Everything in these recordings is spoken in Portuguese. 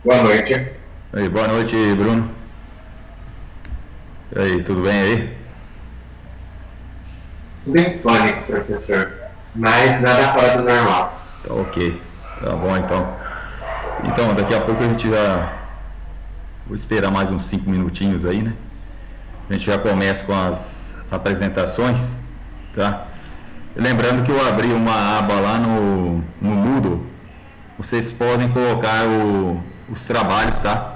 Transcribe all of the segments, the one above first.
Boa noite. Aí, boa noite, Bruno. E aí, tudo bem aí? Tudo em pânico, professor. Mas nada fora do normal. Tá ok. Tá bom então. Então, daqui a pouco a gente já. Vou esperar mais uns 5 minutinhos aí, né? A gente já começa com as apresentações, tá? Lembrando que eu abri uma aba lá no Moodle. Vocês podem colocar os trabalhos, tá?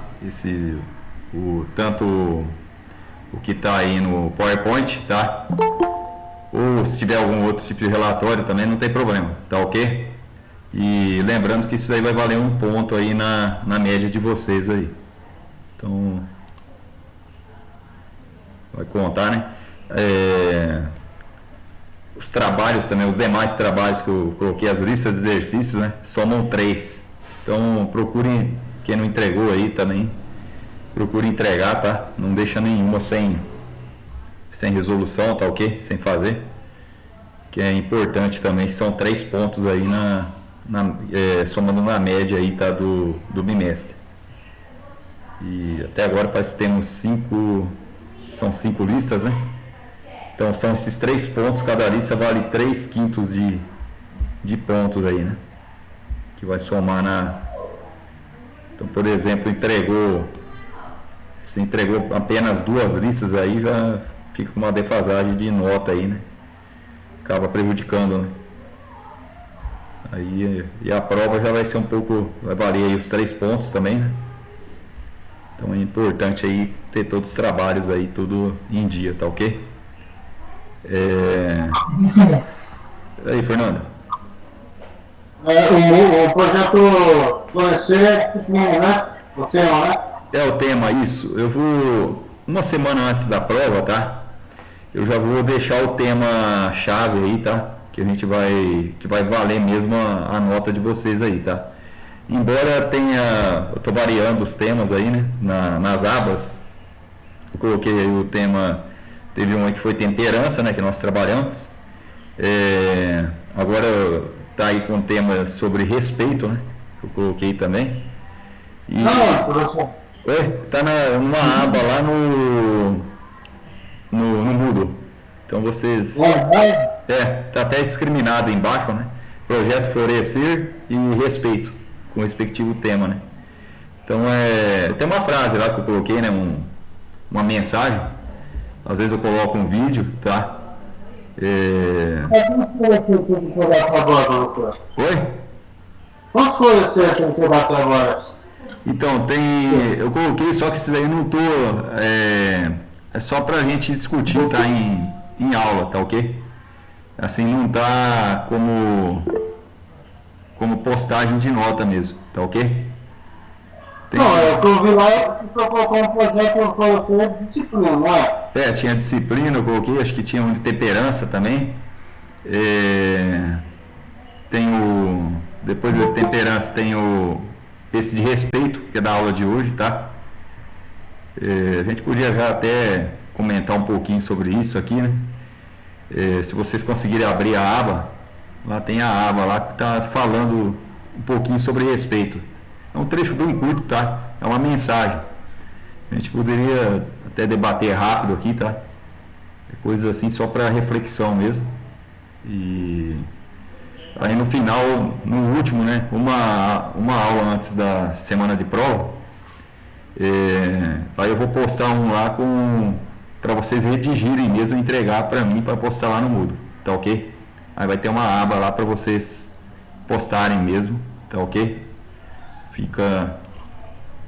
Tanto o que está aí no PowerPoint, tá? Ou se tiver algum outro tipo de relatório também não tem problema, tá ok? E lembrando que isso aí vai valer um ponto aí na média de vocês aí. Então, vai contar, né? Os trabalhos também, os demais trabalhos que eu coloquei, as listas de exercícios, né? Somam 3. Então, procurem, quem não entregou aí também, procure entregar, tá? Não deixa nenhuma sem resolução, tá ok? Sem fazer. Que é importante também, são 3 pontos aí somando na média aí, tá? Do bimestre. E até agora parece que temos 5. São 5 listas, né? Então são esses 3 pontos, cada lista vale 3 quintos de pontos aí, né? Que vai somar na. Então, por exemplo, se entregou apenas 2 listas aí, já fica com uma defasagem de nota aí, né? Acaba prejudicando, né? Aí, e a prova já vai ser um pouco, vai valer aí os 3 pontos também, né? Então é importante aí ter todos os trabalhos aí, tudo em dia, tá ok? E aí, Fernando? O projeto Florescer é disciplina, né? O tema, né? É o tema, isso. Eu vou, uma semana antes da prova, tá? Eu já vou deixar o tema chave aí, tá? Que vai valer mesmo a nota de vocês aí, tá? Embora tenha, eu tô variando os temas aí, né? Nas abas. Eu coloquei aí o tema, teve um aí que foi temperança, né? Que nós trabalhamos. Agora tá aí com o tema sobre respeito, né? Que eu coloquei também. E, Não, professor. oi? Tá numa aba lá no Moodle. Então vocês. Tá até discriminado embaixo, né? Projeto Florescer e Respeito, com o respectivo tema, né? Então tem uma frase lá que eu coloquei, né? Uma mensagem. Às vezes eu coloco um vídeo, tá? Quantos foi que tem que entregar até agora, professor? Oi? Quantos foi você que tem que entregar até agora? Então, eu coloquei, só que isso daí não tô. É só pra gente discutir, tá? Em aula, tá ok? Assim, não tá como postagem de nota mesmo, tá ok? Não, eu que eu vi lá que você colocou um projeto Florescer de disciplina, não é? Tinha disciplina, eu coloquei, acho que tinha um de temperança também. Tem depois da temperança tem esse de respeito, que é da aula de hoje, tá? A gente podia já até comentar um pouquinho sobre isso aqui, né? Se vocês conseguirem abrir a aba, lá tem a aba lá que está falando um pouquinho sobre respeito. É um trecho bem curto, tá? É uma mensagem. A gente poderia até debater rápido aqui, tá? É coisa assim só para reflexão mesmo. E aí no final, no último, né? Uma aula antes da semana de prova, aí eu vou postar um lá para vocês redigirem mesmo e entregar para mim para postar lá no Moodle, tá ok? Aí vai ter uma aba lá para vocês postarem mesmo, tá ok?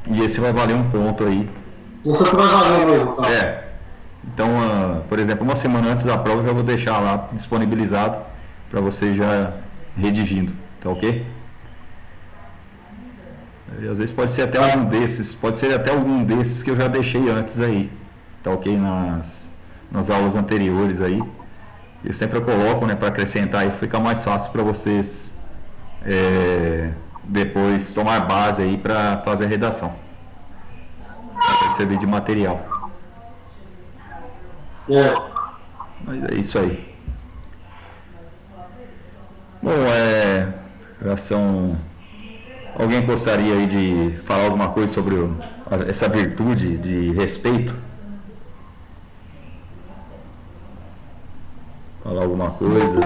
E esse vai valer um ponto aí. Isso que vai valer mesmo, tá? Então, por exemplo, uma semana antes da prova eu já vou deixar lá disponibilizado para vocês já redigindo, tá ok? E às vezes pode ser até algum desses que eu já deixei antes aí, tá ok? Nas aulas anteriores aí. Eu sempre coloco, né, para acrescentar e fica mais fácil para vocês depois tomar base aí para fazer a redação. Vai servir de material. Mas é isso aí. Bom, já são Alguém gostaria aí de falar alguma coisa sobre essa virtude de respeito? Falar alguma coisa?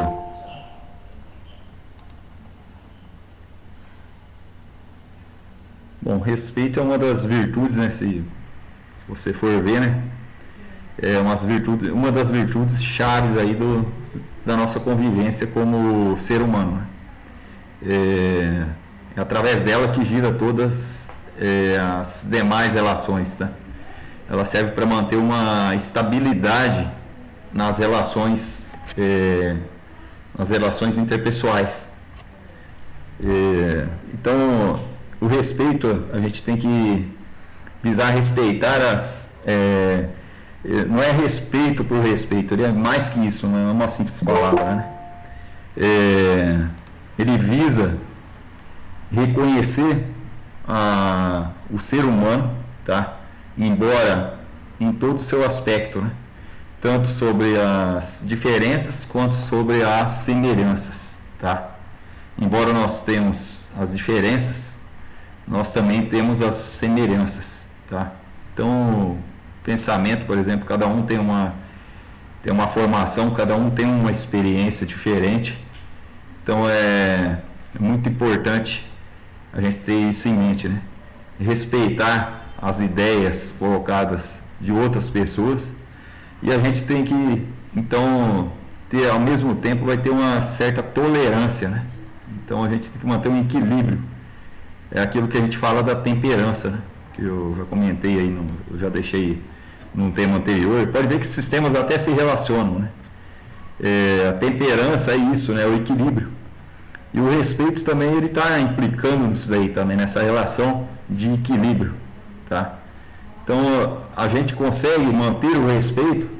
Bom, respeito é uma das virtudes, né? Se você for ver, né? É uma das virtudes chaves aí da nossa convivência como ser humano, né? É através dela que gira todas as demais relações, tá? Ela serve para manter uma estabilidade nas relações interpessoais. Então, o respeito, a gente tem que visar respeitar não é respeito por respeito, ele é mais que isso, não é uma simples palavra, né? Ele visa reconhecer o ser humano, tá? Embora em todo o seu aspecto, né? Tanto sobre as diferenças quanto sobre as semelhanças, tá? Embora nós temos as diferenças, nós também temos as semelhanças, tá? Então, pensamento, por exemplo, cada um tem uma formação, cada um tem uma experiência diferente. Então é muito importante a gente ter isso em mente, né? Respeitar as ideias colocadas de outras pessoas, e a gente tem que, então, ter, ao mesmo tempo, vai ter uma certa tolerância, né? Então a gente tem que manter um equilíbrio. É aquilo que a gente fala da temperança, né? Que eu já comentei aí, eu já deixei num tema anterior. Pode ver que esses temas até se relacionam, né? A temperança é isso, né? O equilíbrio. E o respeito também, ele está implicando nisso daí também, nessa relação de equilíbrio, tá? Então, a gente consegue manter o respeito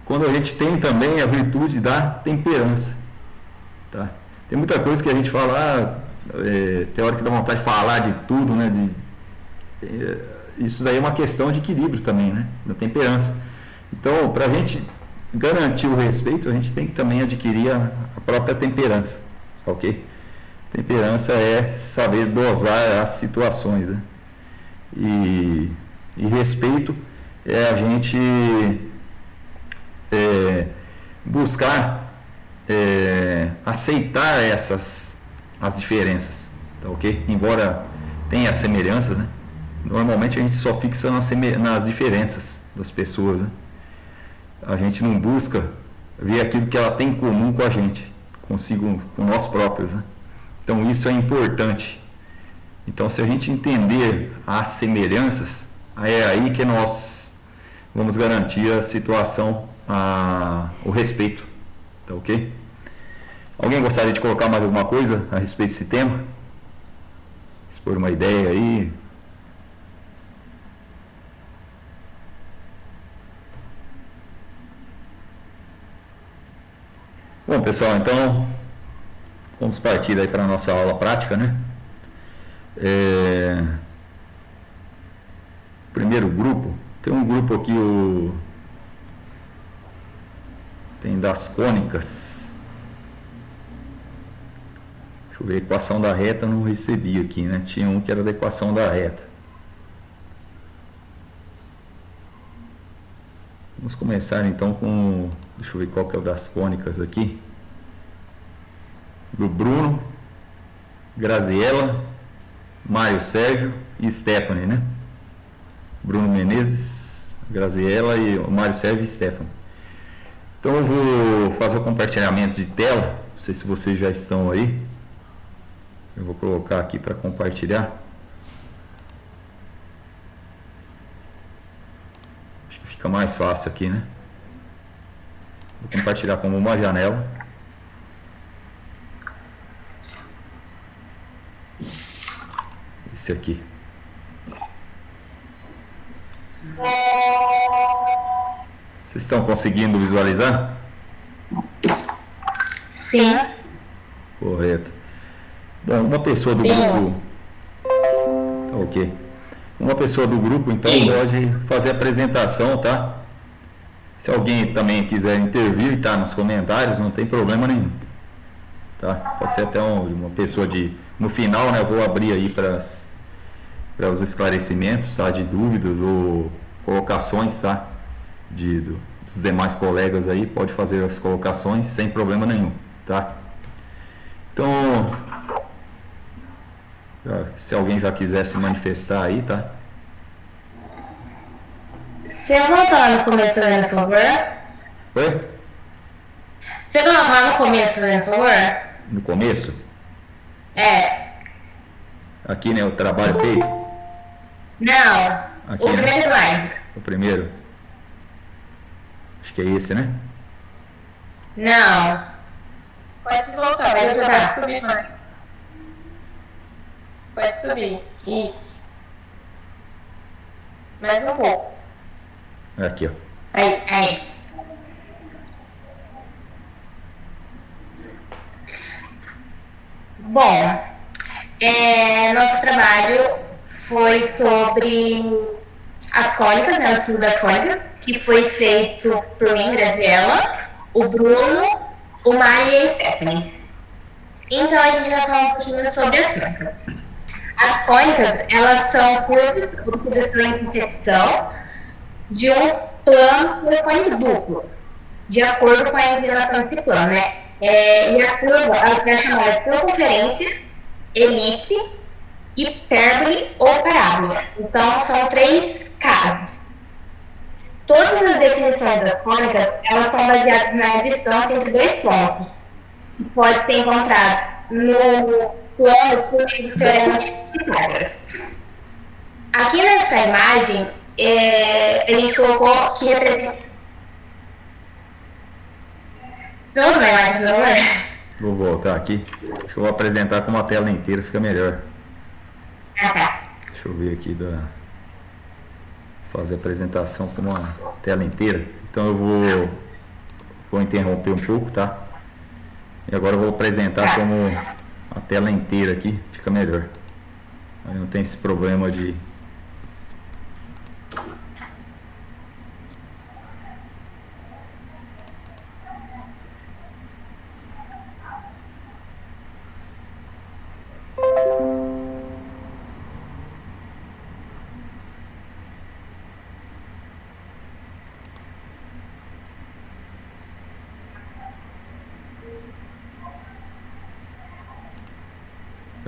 quando a gente tem também a virtude da temperança, tá? Tem muita coisa que a gente fala, tem hora que dá vontade de falar de tudo, né? Isso daí é uma questão de equilíbrio também, né? Da temperança. Então, para a gente garantir o respeito, a gente tem que também adquirir a própria temperança, ok? Temperança é saber dosar as situações, né? E respeito é a gente buscar aceitar as diferenças, tá ok? Embora tenha as semelhanças, né? Normalmente a gente só fixa nas diferenças das pessoas, né? A gente não busca ver aquilo que ela tem em comum com a gente, com nós próprios, né? Então isso é importante. Então, se a gente entender as semelhanças, é aí que nós vamos garantir a situação, o respeito, tá ok? Alguém gostaria de colocar mais alguma coisa a respeito desse tema? Expor uma ideia aí? Bom, pessoal, então vamos partir aí para a nossa aula prática, né? Primeiro grupo, tem um grupo aqui, tem das cônicas. Deixa eu ver, equação da reta eu não recebi aqui, né? Tinha um que era da equação da reta. Vamos começar então com, deixa eu ver qual que é o das cônicas aqui. Do Bruno, Graziella, Mário Sérgio e Stephanie, né? Bruno Menezes, Graziella e Mário Sérgio e Stephanie. Então eu vou fazer o compartilhamento de tela. Não sei se vocês já estão aí. Eu vou colocar aqui para compartilhar. Acho que fica mais fácil aqui, né? Vou compartilhar como uma janela. Esse aqui. Vocês estão conseguindo visualizar? Sim. Correto. Bom, uma pessoa do grupo. Tá ok. Uma pessoa do grupo, então, pode fazer a apresentação, tá? Se alguém também quiser intervir, tá? Nos comentários, não tem problema nenhum. Tá? Pode ser até uma pessoa de no final, né, eu vou abrir aí para os esclarecimentos, tá, de dúvidas ou colocações, tá, dos demais colegas aí, pode fazer as colocações sem problema nenhum, tá? Então, se alguém já quiser se manifestar aí, tá? Se eu voltar no começo, por favor. Oi? Se eu voltar no começo, por favor. No começo? É. Aqui, né, o trabalho feito? Não. Aqui, O primeiro slide. O primeiro? Acho que é esse, né? Não. Pode voltar, mas já vai subir mais. Pode subir. Isso. Mais um pouco. Aqui, ó. Aí. Bom, nosso trabalho foi sobre as cólicas, né, o estudo das cólicas, que foi feito por mim, Graziella, o Bruno, o Mário e a Stephanie. Então a gente vai falar um pouquinho sobre as cólicas. As cólicas, elas são curvas ou projeção em concepção de um plano por cone duplo, de acordo com a inclinação desse plano, né? E a curva, ela é chamada de circunferência, elipse, hipérbole ou parábola. Então, são 3 casos. Todas as definições das cônicas, elas são baseadas na distância entre 2 pontos, que pode ser encontrado no plano por meio do teorema de Pitágoras. Aqui nessa imagem, a gente colocou que representa... Vamos na imagem, por favor? Vou voltar aqui. Acho que eu vou apresentar com uma tela inteira, fica melhor. Ah, tá. Deixa eu ver aqui fazer a apresentação com uma tela inteira. Então eu vou interromper um pouco, tá? E agora eu vou apresentar como a tela inteira aqui, fica melhor. Aí não tem esse problema de...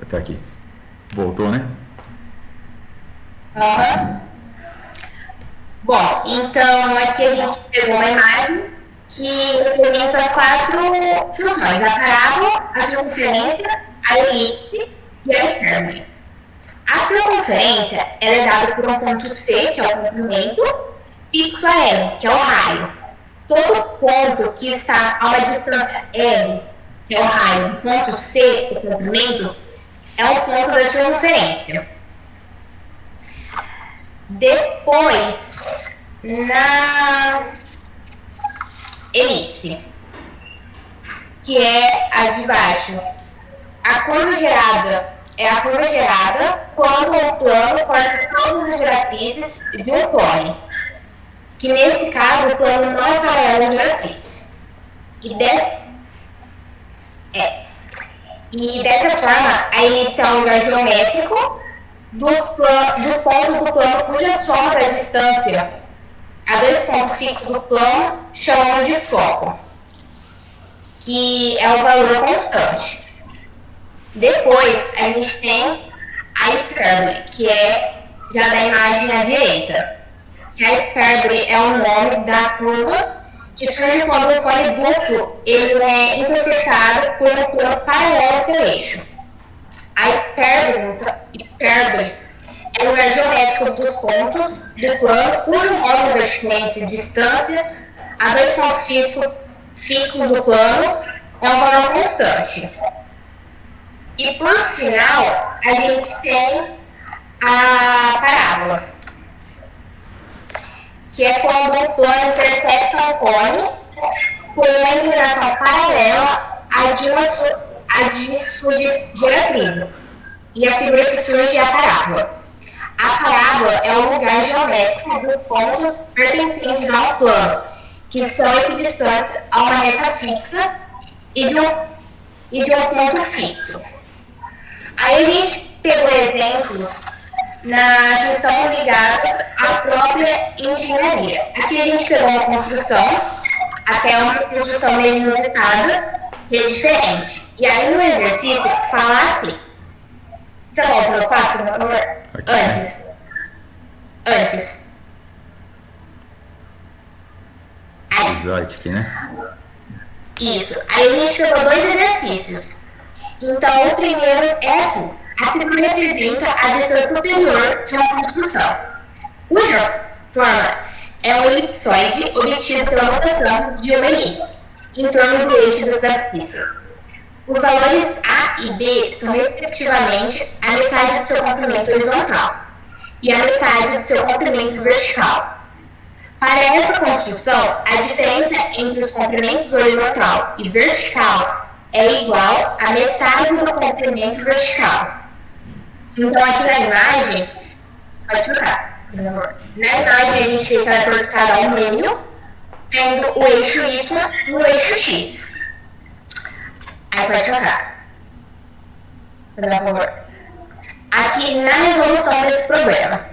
Tá aqui. Voltou, né? Uhum. Bom, então aqui a gente pegou uma imagem que representa as 4 funções: a parábola, a circunferência, a elipse e a hipérbole. A circunferência ela é dada por um ponto C, que é o comprimento, fixo a R, que é o raio. Todo ponto que está a uma distância R, que é o raio, do ponto C, o comprimento, é o ponto da circunferência. Depois, na elipse, que é a de baixo, a curva gerada é a curva gerada quando o plano corta todas as diretrizes de um cone, que nesse caso o plano não é paralelo à diretriz. E dessa forma, a elipse é um lugar geométrico do ponto do plano cuja soma da distância a 2 pontos fixos do plano chamamos de foco, que é o valor constante. Depois, a gente tem a hipérbole, que é já da imagem à direita. Que a hipérbole é o nome da curva que surge quando o cone duplo ele é interceptado por um plano paralelo ao seu eixo. A hipérbole é o lugar geométrico dos pontos do plano cujo módulo da diferença de distância a 2 pontos fixos do plano é um valor constante. E por final, a gente tem a parábola, que é quando o plano intercepta um cone por uma inclinação paralela à de sua diretriz. E a figura que surge é a parábola. A parábola é o lugar geométrico dos pontos pertencentes a um plano, que são equidistantes a uma reta fixa e de um ponto fixo. Aí a gente pegou exemplos que são ligados à própria engenharia. Aqui a gente pegou uma construção, até uma construção meio inusitada, que é diferente. E aí no exercício fala assim. Você volta no 4, por favor? Antes. Aí. Slide aqui, né? Isso. Aí a gente pegou 2 exercícios. Então o primeiro é assim. A figura representa a distância superior de uma construção, cuja forma é um elipsoide obtido pela rotação de uma elipse em torno do eixo das abscissas. Os valores A e B são respectivamente a metade do seu comprimento horizontal e a metade do seu comprimento vertical. Para essa construção, a diferença entre os comprimentos horizontal e vertical é igual à metade do comprimento vertical. Então, aqui na imagem, pode trocar, por favor. Na imagem, a gente vê que ela é cortada ao meio, tendo o eixo Y e o eixo X. Aí pode passar. Por favor. Aqui, na resolução desse problema,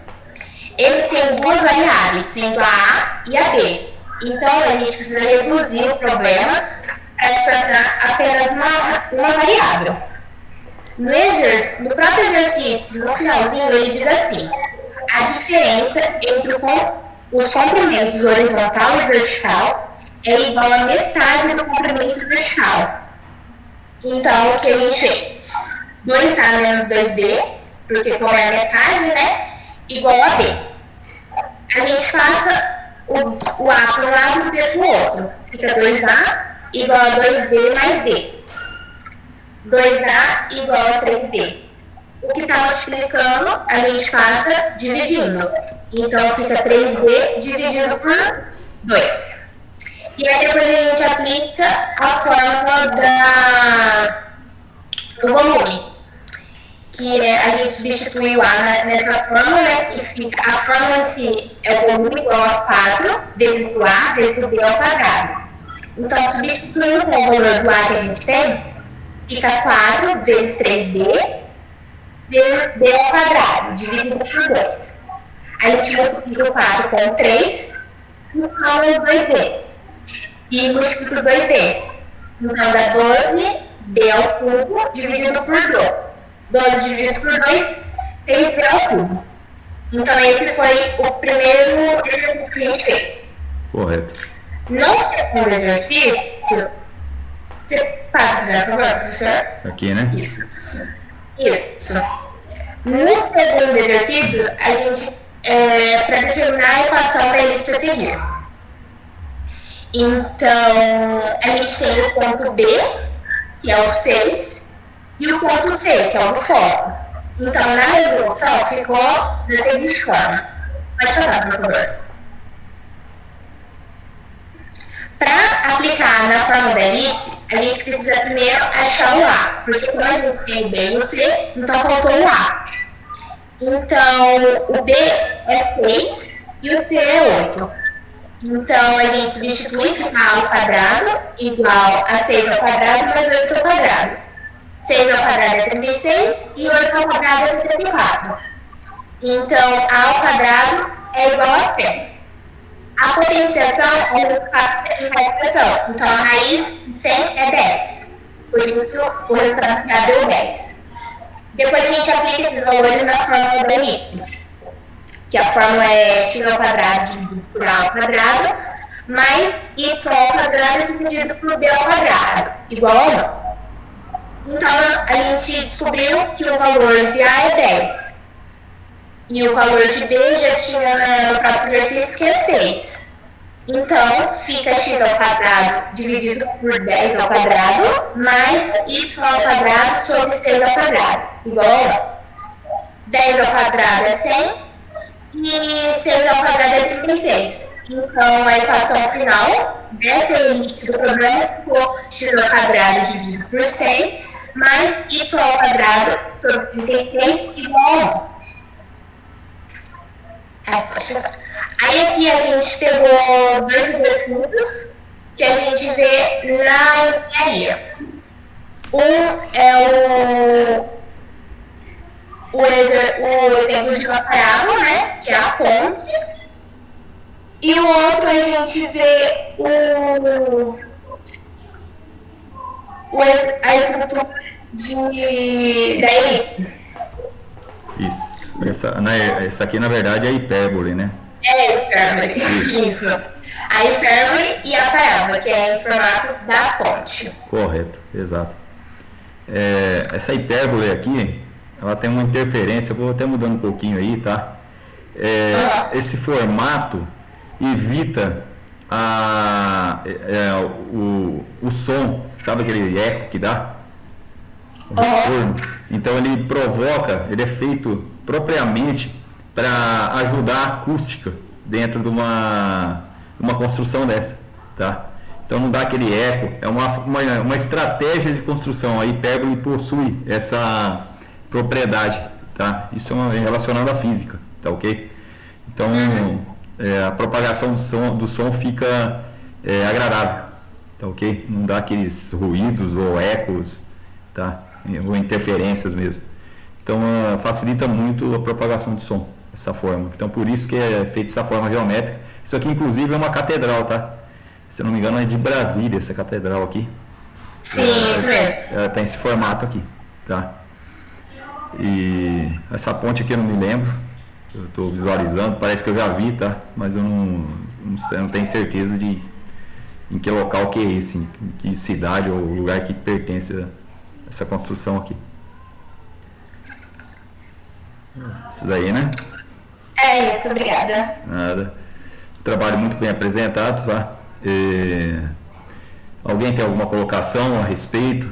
ele tem 2 variáveis, sendo a A e a B. Então, a gente precisa reduzir o problema para se tornar apenas uma variável. No próprio exercício, no finalzinho, ele diz assim: a diferença entre os comprimentos horizontal e vertical é igual a metade do comprimento vertical. Então, o que a gente fez? 2A menos 2B, porque como é a metade, né? Igual a B. A gente passa o A para um lado e o B para o outro. Fica 2A igual a 2B mais D. 2A igual a 3D. O que está multiplicando, a gente passa dividindo. Então, fica 3D dividido por 2. E aí, depois a gente aplica a fórmula do volume. Que a gente substitui o A nessa fórmula, né? Que fica, a fórmula em si é o volume igual a 4 vezes o A vezes o B ao quadrado. Então, substituindo com o valor do A que a gente tem, fica 4 vezes 3D vezes B ao quadrado, dividido por 2. A gente multiplica o 4 com 3 e o 2D. E multiplica por 2D. Então dá 12B ao cubo dividido por 2. 12 dividido por 2, 6B ao cubo. Então esse foi o primeiro exercício que a gente fez. Correto. No segundo exercício, você passa, por favor, professor? Aqui, né? Isso. No segundo exercício, a gente, para determinar a equação da elipse a seguir. Então, a gente tem o ponto B, que é o 6, e o ponto C, que é o do foco. Então, na resolução, ficou da seguinte forma. Pode passar, por favor. Para aplicar na forma da elipse, a gente precisa primeiro achar o A, porque como a gente tem o B e o C, então faltou o A. Então, o B é 6 e o C é 8. Então, a gente substitui, fica A ao quadrado igual a 6 ao quadrado mais 8 ao quadrado. 6 ao quadrado é 36 e 8 ao quadrado é 64. Então, A ao quadrado é igual a 100. A potenciação é um fato em cada expressão. Então, a raiz de 100 é 10. Por isso, o resultado final deu 10. Depois, a gente aplica esses valores na fórmula da elipse. Que a fórmula é x ao quadrado dividido por a ao quadrado, mais y ao quadrado dividido por b ao quadrado, igual a 1. Então, a gente descobriu que o valor de a é 10. E o valor de b já tinha no próprio exercício, que é 6. Então, fica x ao quadrado dividido por 10 ao quadrado, mais y ao quadrado sobre 6 ao quadrado, igual a 1. 10 ao quadrado é 100. E 6 ao quadrado é 36. Então, a equação final dessa elipse do problema ficou x ao quadrado dividido por 100 mais y ao quadrado sobre 36 igual a 1. Aí aqui a gente pegou 2 exercícios que a gente vê na engenharia. Um é o exemplo de uma parábola, né, que é a ponte, e o outro a gente vê a estrutura da elipse. Isso. Essa aqui, na verdade, é a hipérbole, né? É a hipérbole. Isso. A hipérbole e a parábola, que é em formato da ponte. Correto, exato. Essa hipérbole aqui, ela tem uma interferência, eu vou até mudando um pouquinho aí, tá? Esse formato evita o som, sabe aquele eco que dá? O retorno. Então ele é feito propriamente para ajudar a acústica dentro de uma construção dessa, tá? Então não dá aquele eco, é uma estratégia de construção. A hipérbole possui essa propriedade, tá? Isso é relacionado à física, tá ok? Então a propagação do som fica agradável, tá ok? Não dá aqueles ruídos ou ecos, tá? Ou interferências mesmo. Então facilita muito a propagação de som, essa forma. Então por isso que é feita essa forma geométrica. Isso aqui inclusive é uma catedral, tá? Se eu não me engano é de Brasília essa catedral aqui. Sim, isso mesmo. Ela tem esse formato aqui, tá? E essa ponte aqui eu não me lembro. Eu estou visualizando, parece que eu já vi, tá? Mas eu não tenho certeza em que local que é esse, em que cidade ou lugar que pertence essa construção aqui. Isso daí, né? É isso, obrigada. Nada. Trabalho muito bem apresentado, tá? Alguém tem alguma colocação a respeito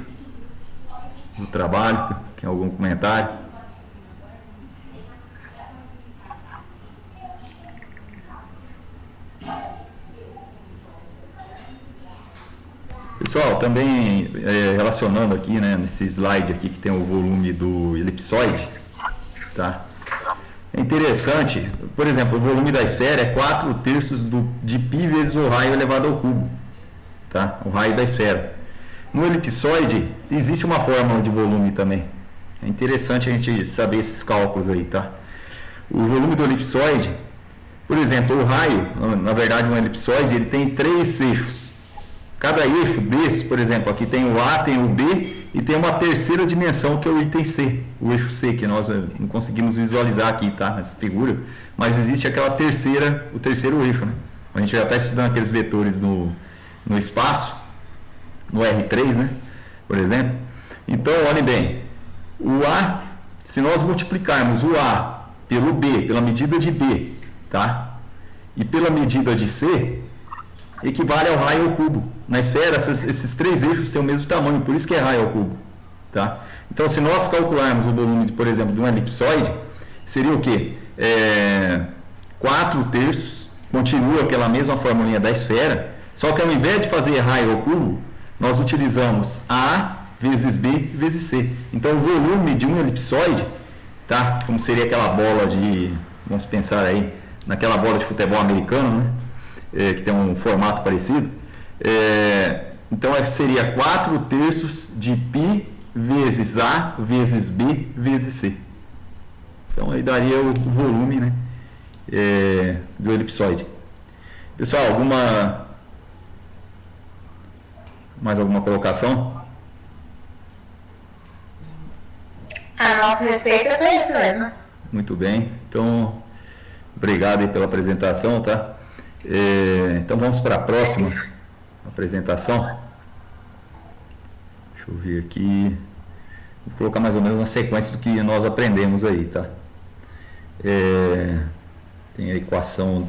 do trabalho? Tem algum comentário? Pessoal, também relacionando aqui, né, nesse slide aqui que tem o volume do elipsoide, tá? É interessante, por exemplo, o volume da esfera é 4/3 de π vezes o raio elevado ao cubo, tá? O raio da esfera. No elipsoide existe uma fórmula de volume também. É interessante a gente saber esses cálculos aí, tá? O volume do elipsoide, por exemplo, o raio, na verdade um elipsoide, ele tem 3 eixos. Cada eixo desses, por exemplo, aqui tem o A, tem o B e tem uma terceira dimensão que é o item C, o eixo C, que nós não conseguimos visualizar aqui, tá? Nessa figura, mas existe o terceiro eixo, né? A gente já está estudando aqueles vetores no espaço, no R3, né? Por exemplo. Então, olhem bem, o A, se nós multiplicarmos o A pelo B, pela medida de B, tá? E pela medida de C, equivale ao raio ao cubo. Na esfera, esses 3 eixos têm o mesmo tamanho, por isso que é raio ao cubo, tá? Então, se nós calcularmos o volume, por exemplo, de um elipsoide, seria o quê? 4/3, continua aquela mesma formulinha da esfera, só que ao invés de fazer raio ao cubo, nós utilizamos A vezes B vezes C. Então, o volume de um elipsoide, tá? Como seria aquela bola vamos pensar aí, naquela bola de futebol americano, né? Que tem um formato parecido, então seria 4/3 de π vezes A vezes B vezes C. Então aí daria o volume, né, do elipsoide. Pessoal, mais alguma colocação? A nosso respeito é só isso mesmo. Muito bem, então obrigado aí pela apresentação, tá? Então vamos para a próxima apresentação. Deixa eu ver aqui. Vou colocar mais ou menos uma sequência do que nós aprendemos aí, tá? Tem a equação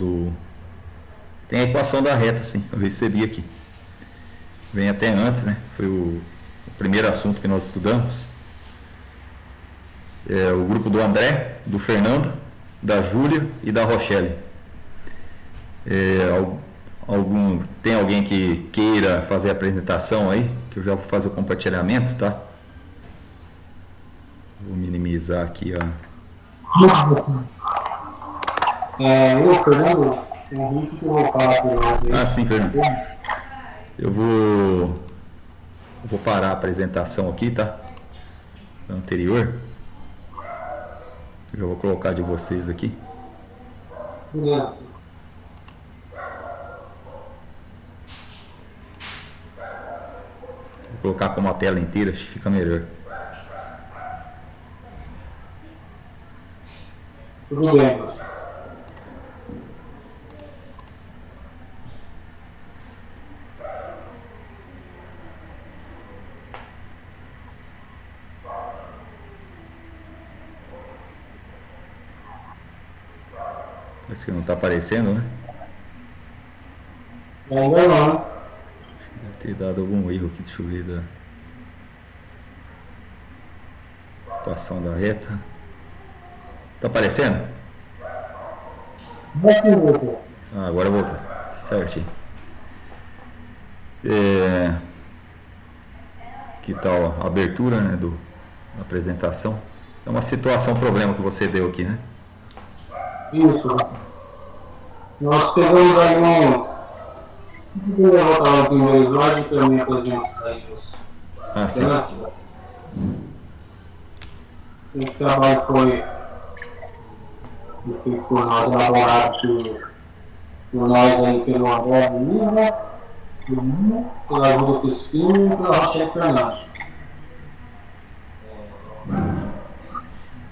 da reta, sim. Eu recebi aqui. Vem até antes, né? Foi o primeiro assunto que nós estudamos. O grupo do André, do Fernando, da Júlia e da Rochelle. Tem alguém que queira fazer a apresentação aí? Que eu já vou fazer o compartilhamento, tá? Vou minimizar aqui Fernando, Henrique, que eu vou falar para você. sim, Fernando. Eu vou parar a apresentação aqui, tá? Da anterior. Eu vou colocar de vocês aqui. Beleza. Vou colocar como a tela inteira, acho que fica melhor. Tudo bem, professor. Parece que não está aparecendo, né? Ainda não. Deve ter dado algum erro aqui, deixa eu ver da equação da reta. Tá aparecendo? Mas sim, professor. Ah, agora voltou. Certinho. Que tal a abertura, né, da apresentação? É uma situação, problema que você deu aqui, né? Isso. Nós pegamos aí um. Vou voltar no primeiro slide para mim apresentar isso. Ah, sim. Esse trabalho foi feito por nós, elaborado por nós aí pelo André Lima, pela ajuda do Espinho e pela Rochelle Fernandes.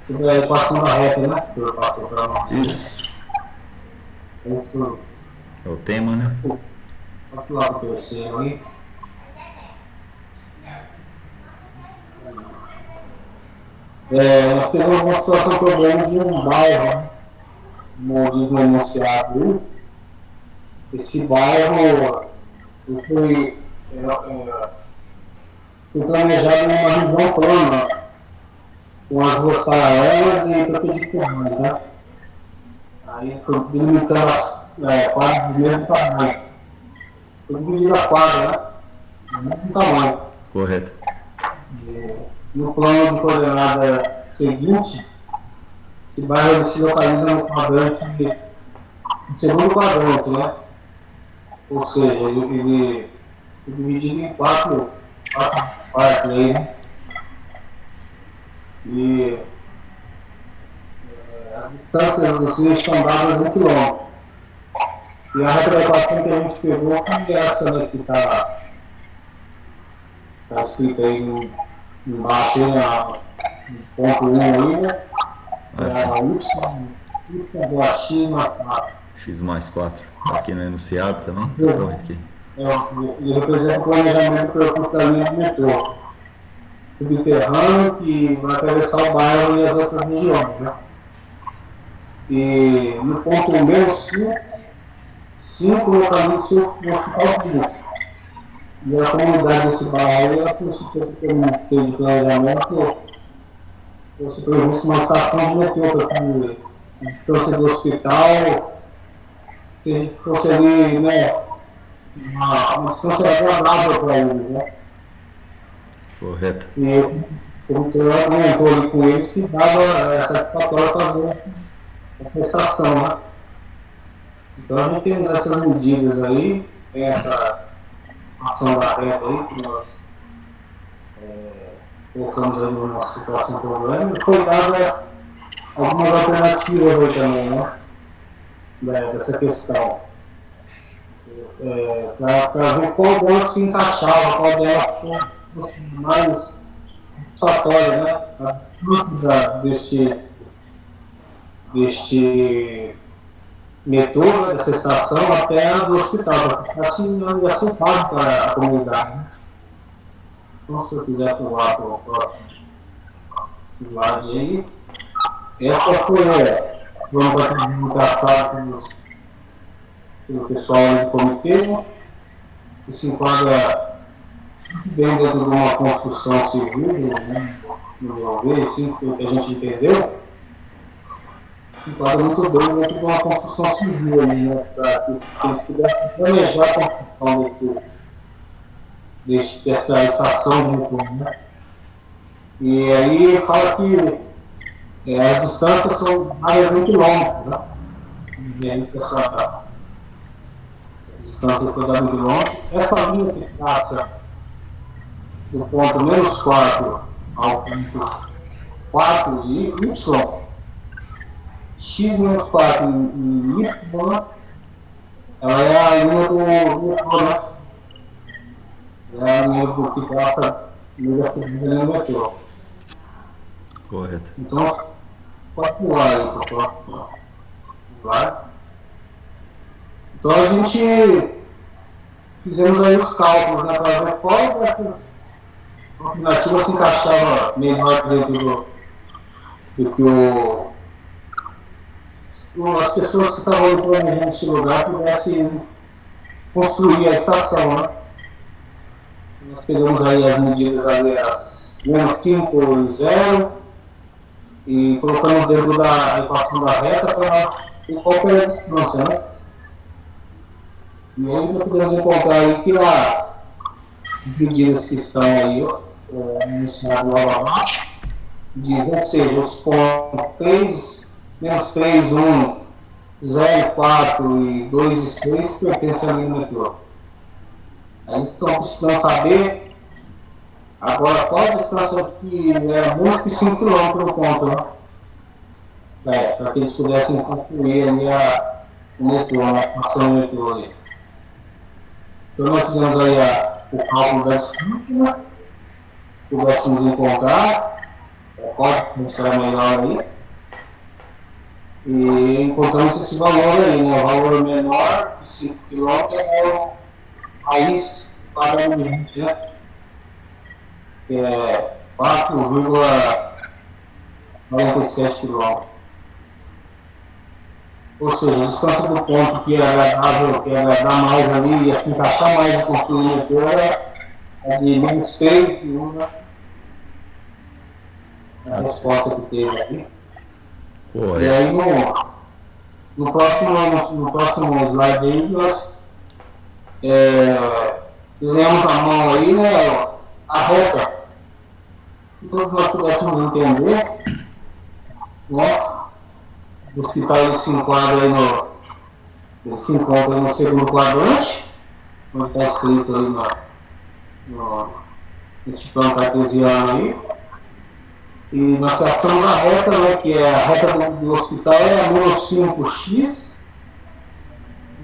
Sobre a equação da reta, né? Que o senhor passou para nós. Isso. Isso. É o tema, né? Olha lá para o terceiro aí. Nós pegamos uma situação problema de um bairro, né? Como diz no enunciado aí. Esse bairro foi planejado numa região plana, com as ruas paralelas e perpendiculares, né? Aí foi delimitando as quadras do mesmo tamanho. Foi dividido a quadra, né? Do mesmo tamanho. Correto. No plano de coordenada seguinte, esse bairro se localiza no quadrante, no segundo quadrante, né? Ou seja, ele é dividido em quatro partes aí, né? E as distâncias assim, estão dadas em quilômetros. E a representação que a gente pegou foi essa, né? Que está escrita aí embaixo, aí, no ponto 1 aí, né? Y do X mais 4. X mais 4. Aqui no enunciado também. Tá bom aqui. Ele representa o planejamento do percurso da linha do metrô subterrâneo que vai atravessar o bairro e as outras regiões, né? E no ponto menos 5 localiza o hospital público. E a comunidade desse bairro, ela solicitou que o comitê de planejamento fosse previsto uma estação de metrô para que a distância do hospital fosse ali, né, uma distância agradável para eles, né? Correto. E o comitê comentou ali com eles que dava satisfatório fazer essa estação, né? Então a gente tem essas medidas aí, tem essa ação da reta aí que nós colocamos aí na nossa situação problema e foi dada algumas alternativas aí também, né? Dessa questão. Para ver qual delas se encaixava, qual delas fosse mais satisfatória, né? A distância deste metrô, né, dessa estação até a do hospital, para ficar assim aceitável para a comunidade, né? Então, se eu quiser pular para o próximo slide aí, essa foi vamos traçar pelo pessoal do comitê, né? Que se enquadra bem dentro de uma construção civil, né? No meu ver, assim, pelo que a gente entendeu, se enquadra muito bem dentro de uma construção civil, né? Para que eles pudessem planejar a construção dessa estação de metrô, né? E aí fala que as distâncias são várias em quilômetros, né? E aí essa distância foi dada em quilômetros. Essa linha que passa do ponto menos 4 ao ponto 4 e Y, x-4 e y, né? Ela é a linha do metrô, né? É a linha do que passa liga a segunda linha do metrô. Correto. Então, pode pular aí, pessoal. Vai. Então a gente fizemos aí os cálculos, né, para ver qual dessas alternativas se encaixava melhor dentro do que as pessoas que estavam planejando esse lugar pudessem construir a estação, né? Nós pegamos aí as medidas ali, as -5 e 0, e colocamos dentro da equação da reta para ver qual que era a distância, né? E aí nós podemos encontrar aí que as medidas que estão aí iniciadas logo abaixo, ou seja, os pontos 3, -3, 1, 0, 4 e 2 e 6 pertencem à linha do metrô. Aí estão precisando saber agora qual a distância que era menos que 5 km no ponto, né? Para que eles pudessem concluir ali o metrô, a estação do metrô ali. Então nós fizemos aí o cálculo da distância, né? Pudéssemos encontrar qual a distância era melhor aí. E encontramos esse valor aí, né? O valor menor de 5 km é o raiz quadrada, né? Que é 4,47 km. Ou seja, a distância do ponto que é agradável, que é agradar mais ali e assim, encaixar mais de construir o metrô é de -3, né? A resposta que teve aqui. Correto. E aí no próximo slide aí nós fizemos a mão aí, né, a reta. Então nós pudéssemos entender, né? O hospital ele se enquadra aí ele se encontra no segundo quadrante, onde está escrito aí nesse plano cartesiano aí. E nós traçamos a reta, né, que é a reta do hospital é a -5x,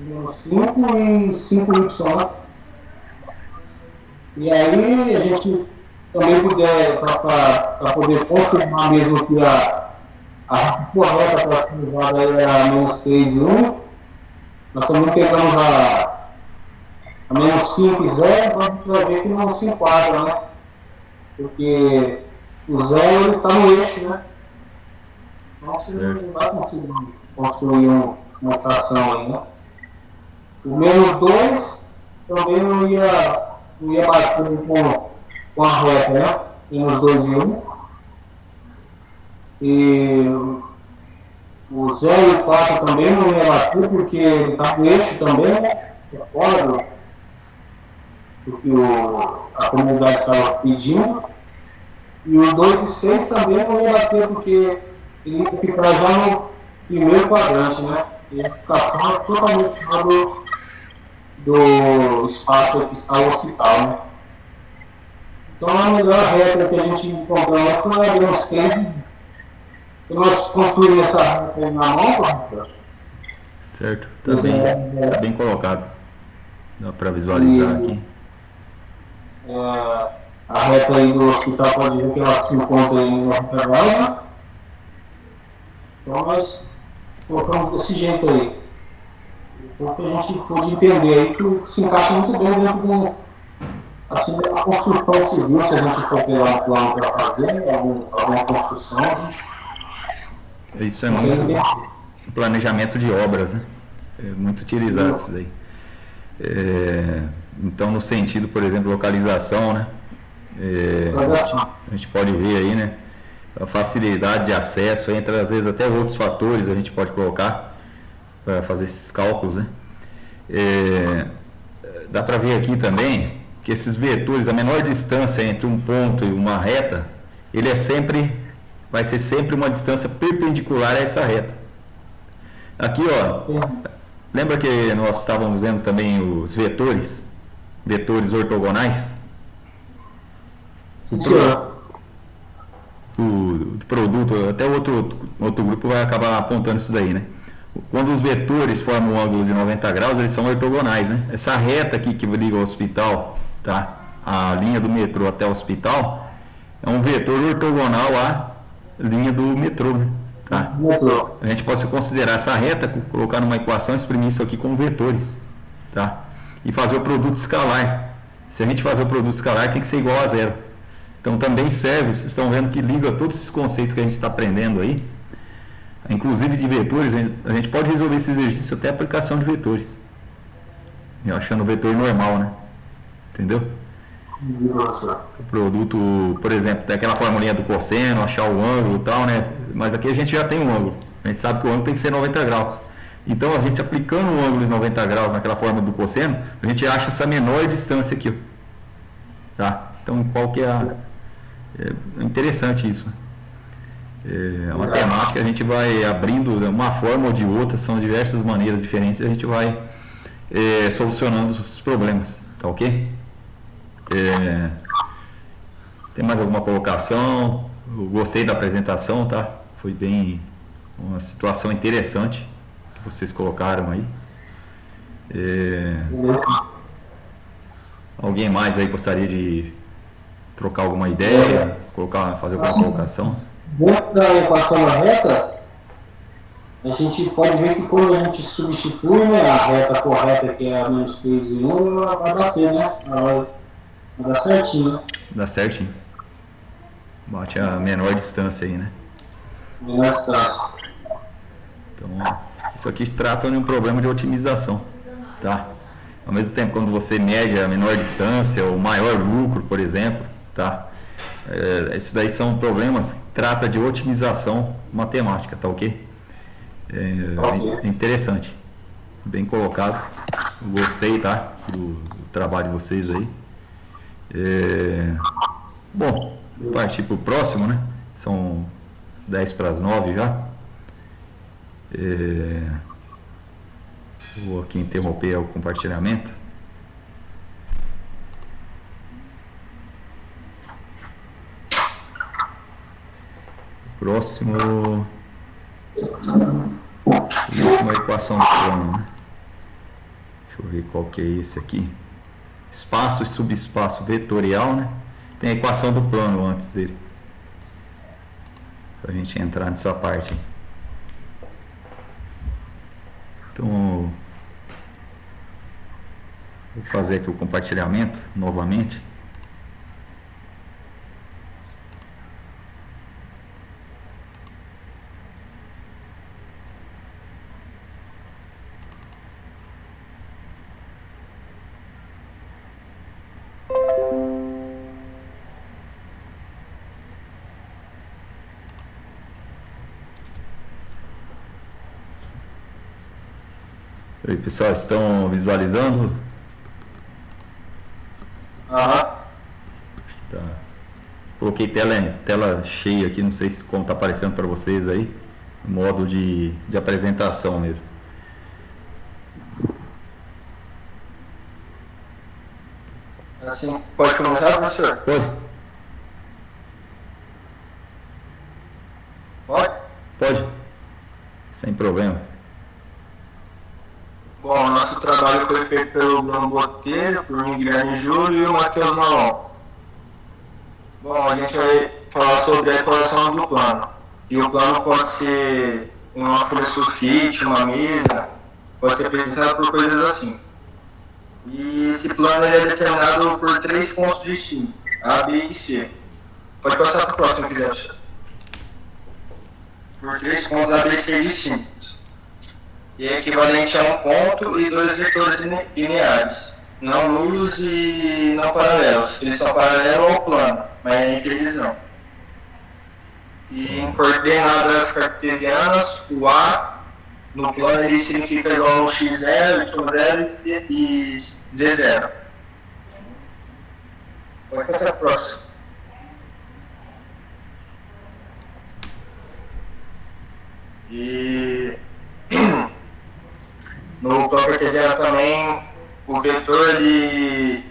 -5 e 5y. E aí a gente também puder, para poder confirmar mesmo que a correta para ser usada era -3 e 1, nós também pegamos a -5 e 0, a gente vai ver que não se enquadra, né? Porque o 0 está no eixo, né? Então você não vai conseguir construir uma estação aí, né? O -2 também não ia bater com a reta, né? -2 e 1. E o 0 e 4 também não ia bater porque ele está no eixo também, né? Fora do que a comunidade estava pedindo. E o 2 e 6 também não ia bater porque ele ia ficar já no primeiro quadrante, né? Ele ia ficar totalmente fora do espaço que está o hospital, né? Então a melhor reta que a gente encontrou foi a uns 3. Nós construímos essa reta aí na mão, professor. Certo, tá bem colocado. Dá para visualizar aqui. A reta aí do hospital pode ver que ela se encontra aí no lateral, né? Então nós colocamos desse jeito aí. Porque a gente pode entender aí que se encaixa muito bem dentro assim, da construção civil, se a gente for pegar um plano para fazer, alguma construção, a gente... Isso é muito planejamento de obras, né? É muito utilizado isso daí. Então, no sentido, por exemplo, localização, né? A gente pode ver aí, né? A facilidade de acesso, entre às vezes até outros fatores a gente pode colocar para fazer esses cálculos, né? Dá para ver aqui também que esses vetores, a menor distância entre um ponto e uma reta, ele vai ser sempre uma distância perpendicular a essa reta. Aqui, ó, lembra que nós estávamos vendo também os vetores ortogonais? O produto, até outro grupo gráfico vai acabar apontando isso daí, né? Quando os vetores formam um ângulo de 90 graus, eles são ortogonais, né? Essa reta aqui que liga ao hospital, tá? A linha do metrô até o hospital, é um vetor ortogonal à linha do metrô, né? Tá? A gente pode considerar essa reta, colocar numa equação, exprimir isso aqui como vetores, tá? E fazer o produto escalar. Se a gente fazer o produto escalar, tem que ser igual a zero. Então também serve, vocês estão vendo que liga todos esses conceitos que a gente está aprendendo aí, inclusive de vetores. A gente pode resolver esse exercício até a aplicação de vetores, achando o vetor normal, né? Entendeu? O produto, por exemplo, tem aquela formulinha do cosseno, achar o ângulo e tal, né? Mas aqui a gente já tem um ângulo. A gente sabe que o ângulo tem que ser 90 graus. Então, a gente aplicando um ângulo de 90 graus naquela forma do cosseno, a gente acha essa menor distância aqui. Tá? Então, qual que é É interessante isso. É uma temática, a gente vai abrindo de uma forma ou de outra, são diversas maneiras diferentes, a gente vai solucionando os problemas. Tá ok? Tem mais alguma colocação? Eu gostei da apresentação, tá? Foi bem uma situação interessante que vocês colocaram aí. Alguém mais aí gostaria de trocar alguma ideia, fazer alguma colocação? Dentro da equação da reta, a gente pode ver que quando a gente substitui, né, a reta correta, que é a menos 3 e 1, ela vai bater, né? Ela vai dar certinho, né? Dá certinho. Bate a menor distância aí, né? Menor distância. Então, isso aqui trata de um problema de otimização, tá? Ao mesmo tempo, quando você mede a menor distância, o maior lucro, por exemplo, tá? Isso daí são problemas que tratam de otimização matemática, tá ok? É interessante, bem colocado. Eu gostei, tá? Do trabalho de vocês aí. Bom, vou partir para o próximo, né? São 10 para as 9 já. Vou aqui interromper o compartilhamento. Próximo. Última equação de plano, né? Deixa eu ver qual que é esse aqui. Espaço e subespaço vetorial, né? Tem a equação do plano antes dele. Para a gente entrar nessa parte. Então, vou fazer aqui o compartilhamento novamente. Oi, pessoal, estão visualizando? Aham. Tá. Coloquei tela cheia aqui, não sei como está aparecendo para vocês aí, modo de apresentação mesmo. Assim, pode começar, professor? Pode? Pode? Pode. Sem problema. Bom, nosso trabalho foi feito pelo Bruno Botelho, por mim, Guilherme Júlio e o Matheus Malon. Bom, a gente vai falar sobre a equação do plano. E o plano pode ser uma folha sulfite, uma mesa, pode ser apresentado por coisas assim. E esse plano é determinado por 3 pontos distintos, A, B e C. Pode passar para o próximo, se quiser. Por 3 pontos A, B e C distintos. E é equivalente a um ponto e 2 vetores lineares, não nulos e não paralelos. Eles são paralelos ao plano, mas entre eles não. E em coordenadas cartesianas, o A no plano ele significa igual ao x0, y0 e z0. Pode passar para o próximo. E no plano cartesiano também, o vetor ele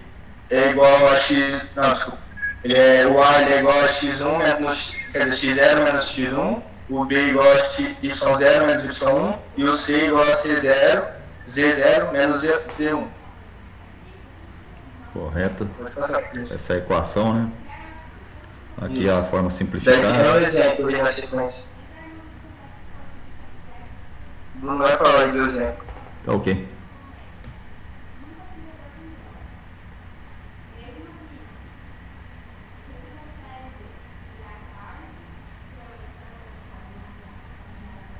é igual a x. Não, desculpa. O A ele é igual a x1 menos. Quer dizer, x0 menos x1 o B igual a y0 menos y1 e o C igual a C0, Z0 menos Z1. Correto. Pode passar. Essa é a equação, né? Aqui Isso. a forma Daí simplificada. tem um exemplo aí na sequência. Não vai falar aí do exemplo. Tá ok.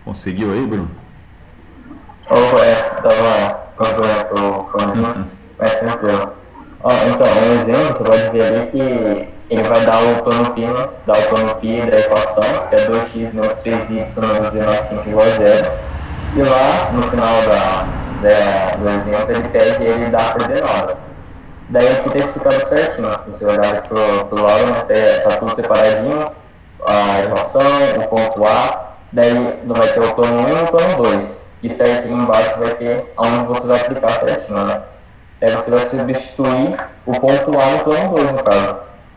Conseguiu aí, Bruno? Tava falando, mas tranquilo. Então, um exemplo, você pode ver ali que ele vai dar o plano π da equação, que é 2x menos 3y menos z mais 5 igual a 0. E lá, no final do exemplo, ele pede ele dar a coordenada. Daí aqui está explicado certinho, né? Você olhar pro lado, tá tudo separadinho, a equação, o ponto A, daí vai ter o plano 1 e o plano 2. E certinho embaixo vai ter onde você vai aplicar certinho, né? Aí você vai substituir o ponto A no plano 2, no caso.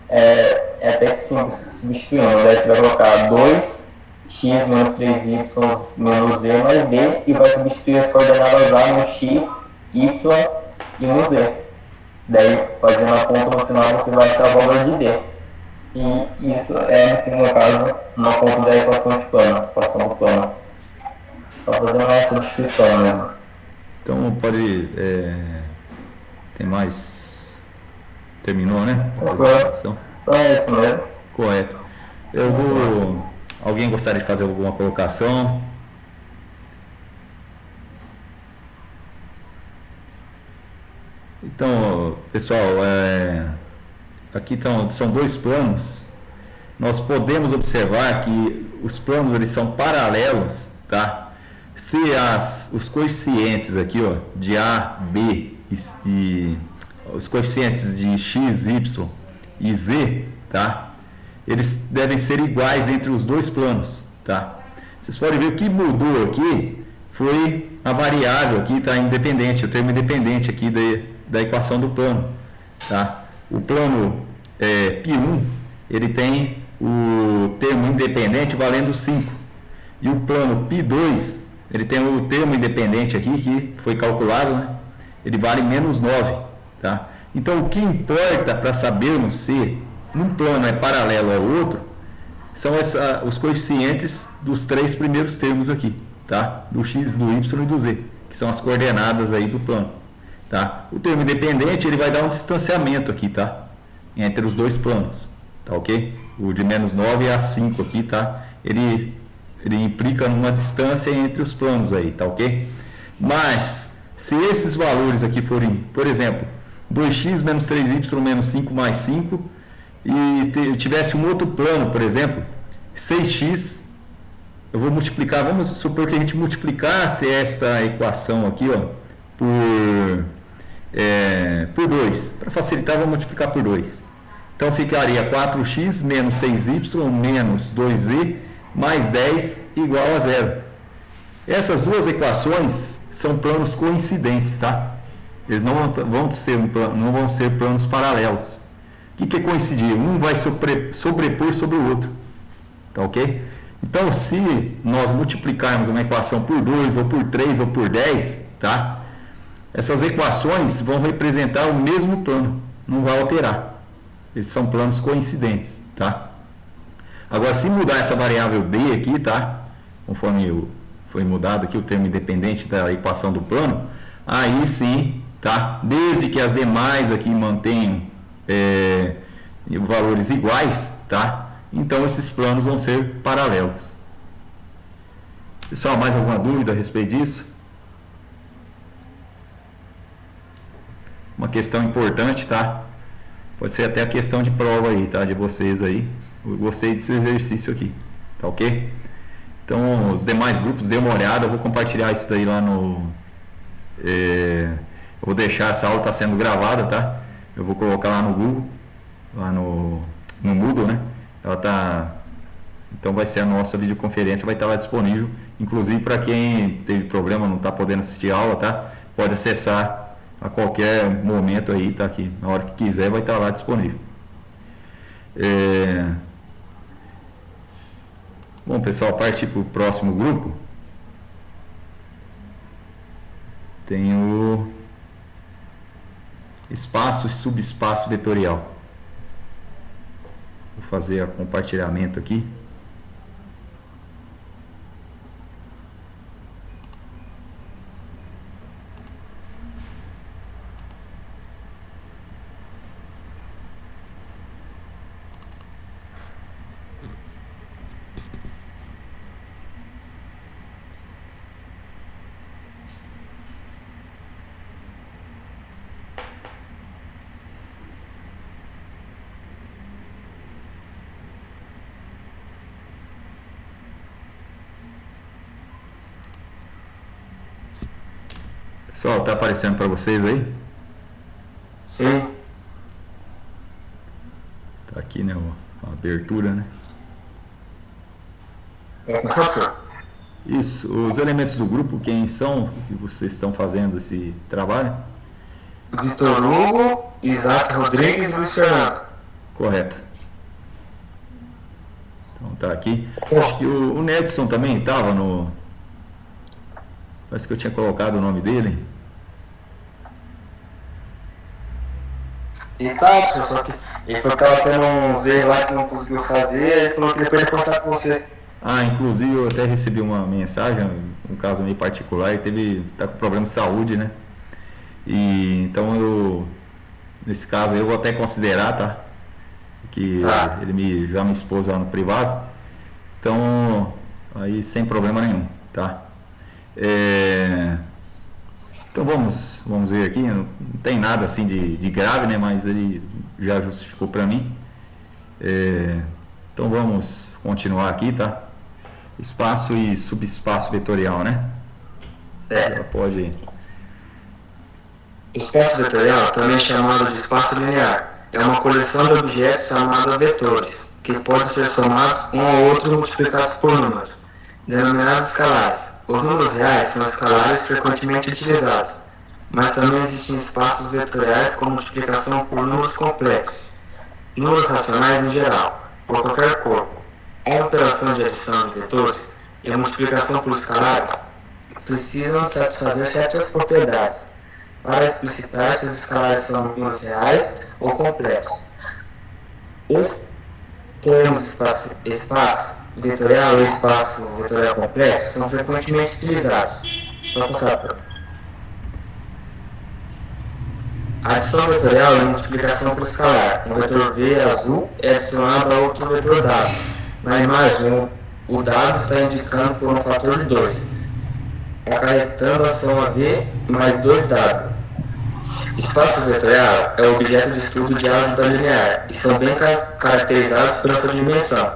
É até que simples substituindo. Daí você vai colocar 2x menos 3y menos z mais d e vai substituir as coordenadas A no x, y e no z. Daí, fazendo a conta no final, você vai achar o valor de d. E isso é, no caso, uma conta da equação de plano, equação do plano. Só fazendo uma substituição mesmo. Então pode. Tem mais. Terminou, né? A apresentação. Só isso mesmo. Correto. Eu vou. Alguém gostaria de fazer alguma colocação? Então, pessoal, aqui são dois planos. Nós podemos observar que os planos eles são paralelos, tá? Se os coeficientes aqui, ó, de A, B e os coeficientes de x, y e z, tá? Eles devem ser iguais entre os dois planos, tá? Vocês podem ver o que mudou aqui foi a variável aqui, tá? Independente, o termo independente aqui da equação do plano, tá? O plano π1, ele tem o termo independente valendo 5. E o plano π2, ele tem o termo independente aqui, que foi calculado, né? Ele vale menos 9, tá? Então, o que importa para sabermos se um plano é paralelo ao outro, são os coeficientes dos três primeiros termos aqui, tá? Do x, do y e do z, que são as coordenadas aí do plano, tá? O termo independente, ele vai dar um distanciamento aqui, tá? Entre os dois planos, tá ok? O de menos 9 a 5 aqui, tá? Ele implica numa distância entre os planos aí, tá ok? Mas, se esses valores aqui forem, por exemplo, 2x menos 3y menos 5 mais 5, e tivesse um outro plano, por exemplo, 6x, eu vou multiplicar, vamos supor que a gente multiplicasse esta equação aqui, ó, por 2. Para facilitar, vou multiplicar por 2. Então, ficaria 4x menos 6y menos 2z mais 10 igual a 0. Essas duas equações são planos coincidentes, tá? Eles não vão ser planos paralelos. O que é coincidir? Um vai sobrepor sobre o outro, tá ok? Então, se nós multiplicarmos uma equação por 2, ou por 3, ou por 10, tá? Essas equações vão representar o mesmo plano, não vai alterar. Eles são planos coincidentes, tá? Agora, se mudar essa variável d aqui, tá? Conforme foi mudado aqui o termo independente da equação do plano, aí sim, tá? Desde que as demais aqui mantenham valores iguais, tá? Então, esses planos vão ser paralelos. Pessoal, mais alguma dúvida a respeito disso? Uma questão importante, tá? Pode ser até a questão de prova aí, tá? De vocês aí. Eu gostei desse exercício aqui, tá ok? Então, os demais grupos, dê uma olhada. Eu vou compartilhar isso daí lá no... eu vou deixar, essa aula está sendo gravada, tá? Eu vou colocar lá no Google, lá no Moodle, né? Ela tá... Então, vai ser a nossa videoconferência, vai estar lá disponível. Inclusive, para quem teve problema, não está podendo assistir a aula, tá? Pode acessar a qualquer momento aí, tá aqui. Na hora que quiser, vai estar lá disponível. Bom, pessoal, partir para o próximo grupo. Tem o espaço e subespaço vetorial. Vou fazer o compartilhamento aqui. Pessoal, tá aparecendo para vocês aí? Sim. Tá aqui, né, a abertura, né? Professor. Isso, os elementos do grupo, quem são que vocês estão fazendo esse trabalho? Vitor Hugo, Isaac Rodrigues e Luiz Fernando. Correto. Então tá aqui. Acho que o Nedson também estava no... Parece que eu tinha colocado o nome dele. Ele tá, professor, só que ele falou que tava tendo uns erros lá que não conseguiu fazer, ele falou que depois ia conversar com você. Ah, inclusive eu até recebi uma mensagem, um caso meio particular, ele tá com problema de saúde, né? E então nesse caso eu vou até considerar, tá? Que ele já me expôs lá no privado. Então, aí sem problema nenhum, tá? Então vamos ver aqui, não tem nada assim de grave, né? Mas ele já justificou para mim. Então vamos continuar aqui, tá? Espaço e subespaço vetorial, né? Já pode ir. Espaço vetorial, também chamado de espaço linear, é uma coleção de objetos chamada vetores, que podem ser somados um ao outro e multiplicados por números, denominados escalares. Os números reais são escalares frequentemente utilizados, mas também existem espaços vetoriais com multiplicação por números complexos, números racionais em geral, por qualquer corpo. As operações de adição de vetores e a multiplicação por escalares precisam satisfazer certas propriedades para explicitar se os escalares são números reais ou complexos. Os termos espaço vetorial e espaço vetorial complexo são frequentemente utilizados. A adição vetorial é a multiplicação por escalar. Um vetor V azul é adicionado a outro vetor W. Na imagem, o W está indicando por um fator de 2, acarretando a soma V mais 2W. Espaço vetorial é objeto de estudo de álgebra linear e são bem caracterizados pela sua dimensão,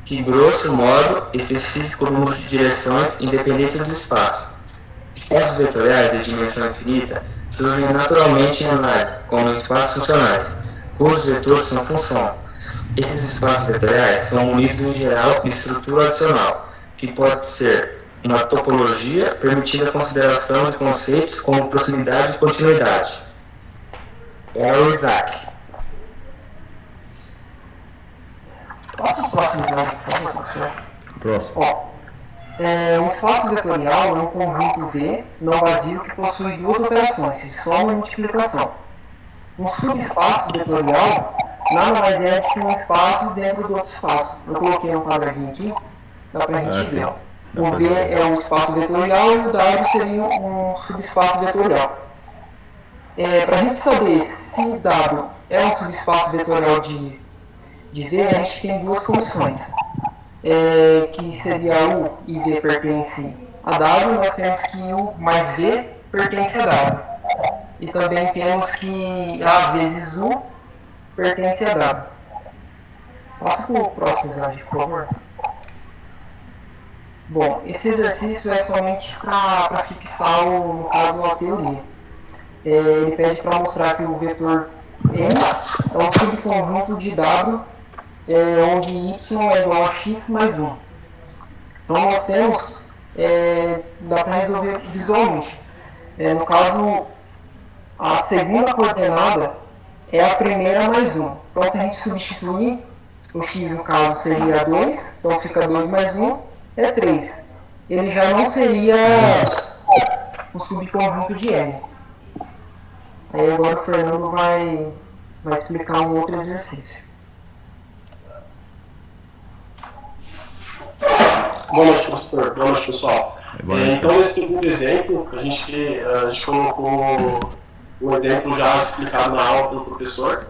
que grosso modo especifica o número de direções independentes do espaço. Espaços vetoriais de dimensão infinita surgem naturalmente em análise, como em espaços funcionais, cujos vetores são função. Esses espaços vetoriais são munidos em geral de estrutura adicional, que pode ser uma topologia permitindo a consideração de conceitos como proximidade e continuidade. É o Isaac. Próximo slide, por favor, professor. Próximo. Um espaço vetorial é um conjunto V não vazio que possui duas operações, soma e multiplicação. Um subespaço vetorial nada mais é do que um espaço dentro do outro espaço. Eu coloquei um quadradinho aqui, dá pra gente ver. O V é um espaço vetorial e o W seria um subespaço vetorial. Para a gente saber se o W é um subespaço vetorial de V, a gente tem duas condições. Que seria U e V pertence a W, nós temos que U mais V pertence a W. E também temos que A vezes U pertence a W. Passa para o próximo slide, por favor. Bom, esse exercício é somente para fixar, no caso, a teoria. Ele pede para mostrar que o vetor M é um subconjunto de W, onde Y é igual a X mais 1. Então nós temos, dá para resolver visualmente. No caso, a segunda coordenada é a primeira mais 1. Então se a gente substituir o x no caso seria 2, então fica 2 mais 1 é 3. Ele já não seria um subconjunto de n. Aí agora o Fernando vai explicar um outro exercício. Boa noite, professor. Boa noite, pessoal. Então, nesse segundo exemplo, a gente colocou um exemplo já explicado na aula pelo professor.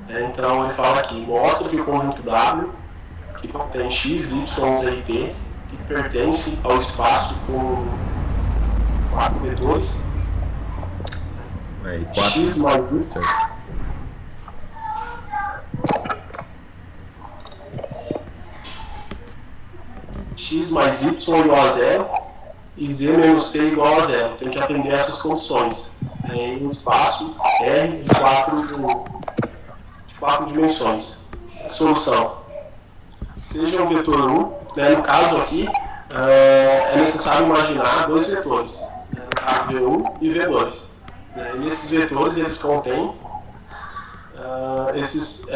Então, ele fala aqui, mostra que o conjunto W, que contém x, y, z e t, que pertence ao espaço com 4 vetores, x mais y, x mais y igual a 0 e z menos t igual a 0. Tem que atender essas condições em um espaço R de 4 dimensões. Solução. Seja um vetor 1, né, no caso aqui, é necessário imaginar dois vetores, né, no caso V1 e V2. E esses vetores eles contêm esses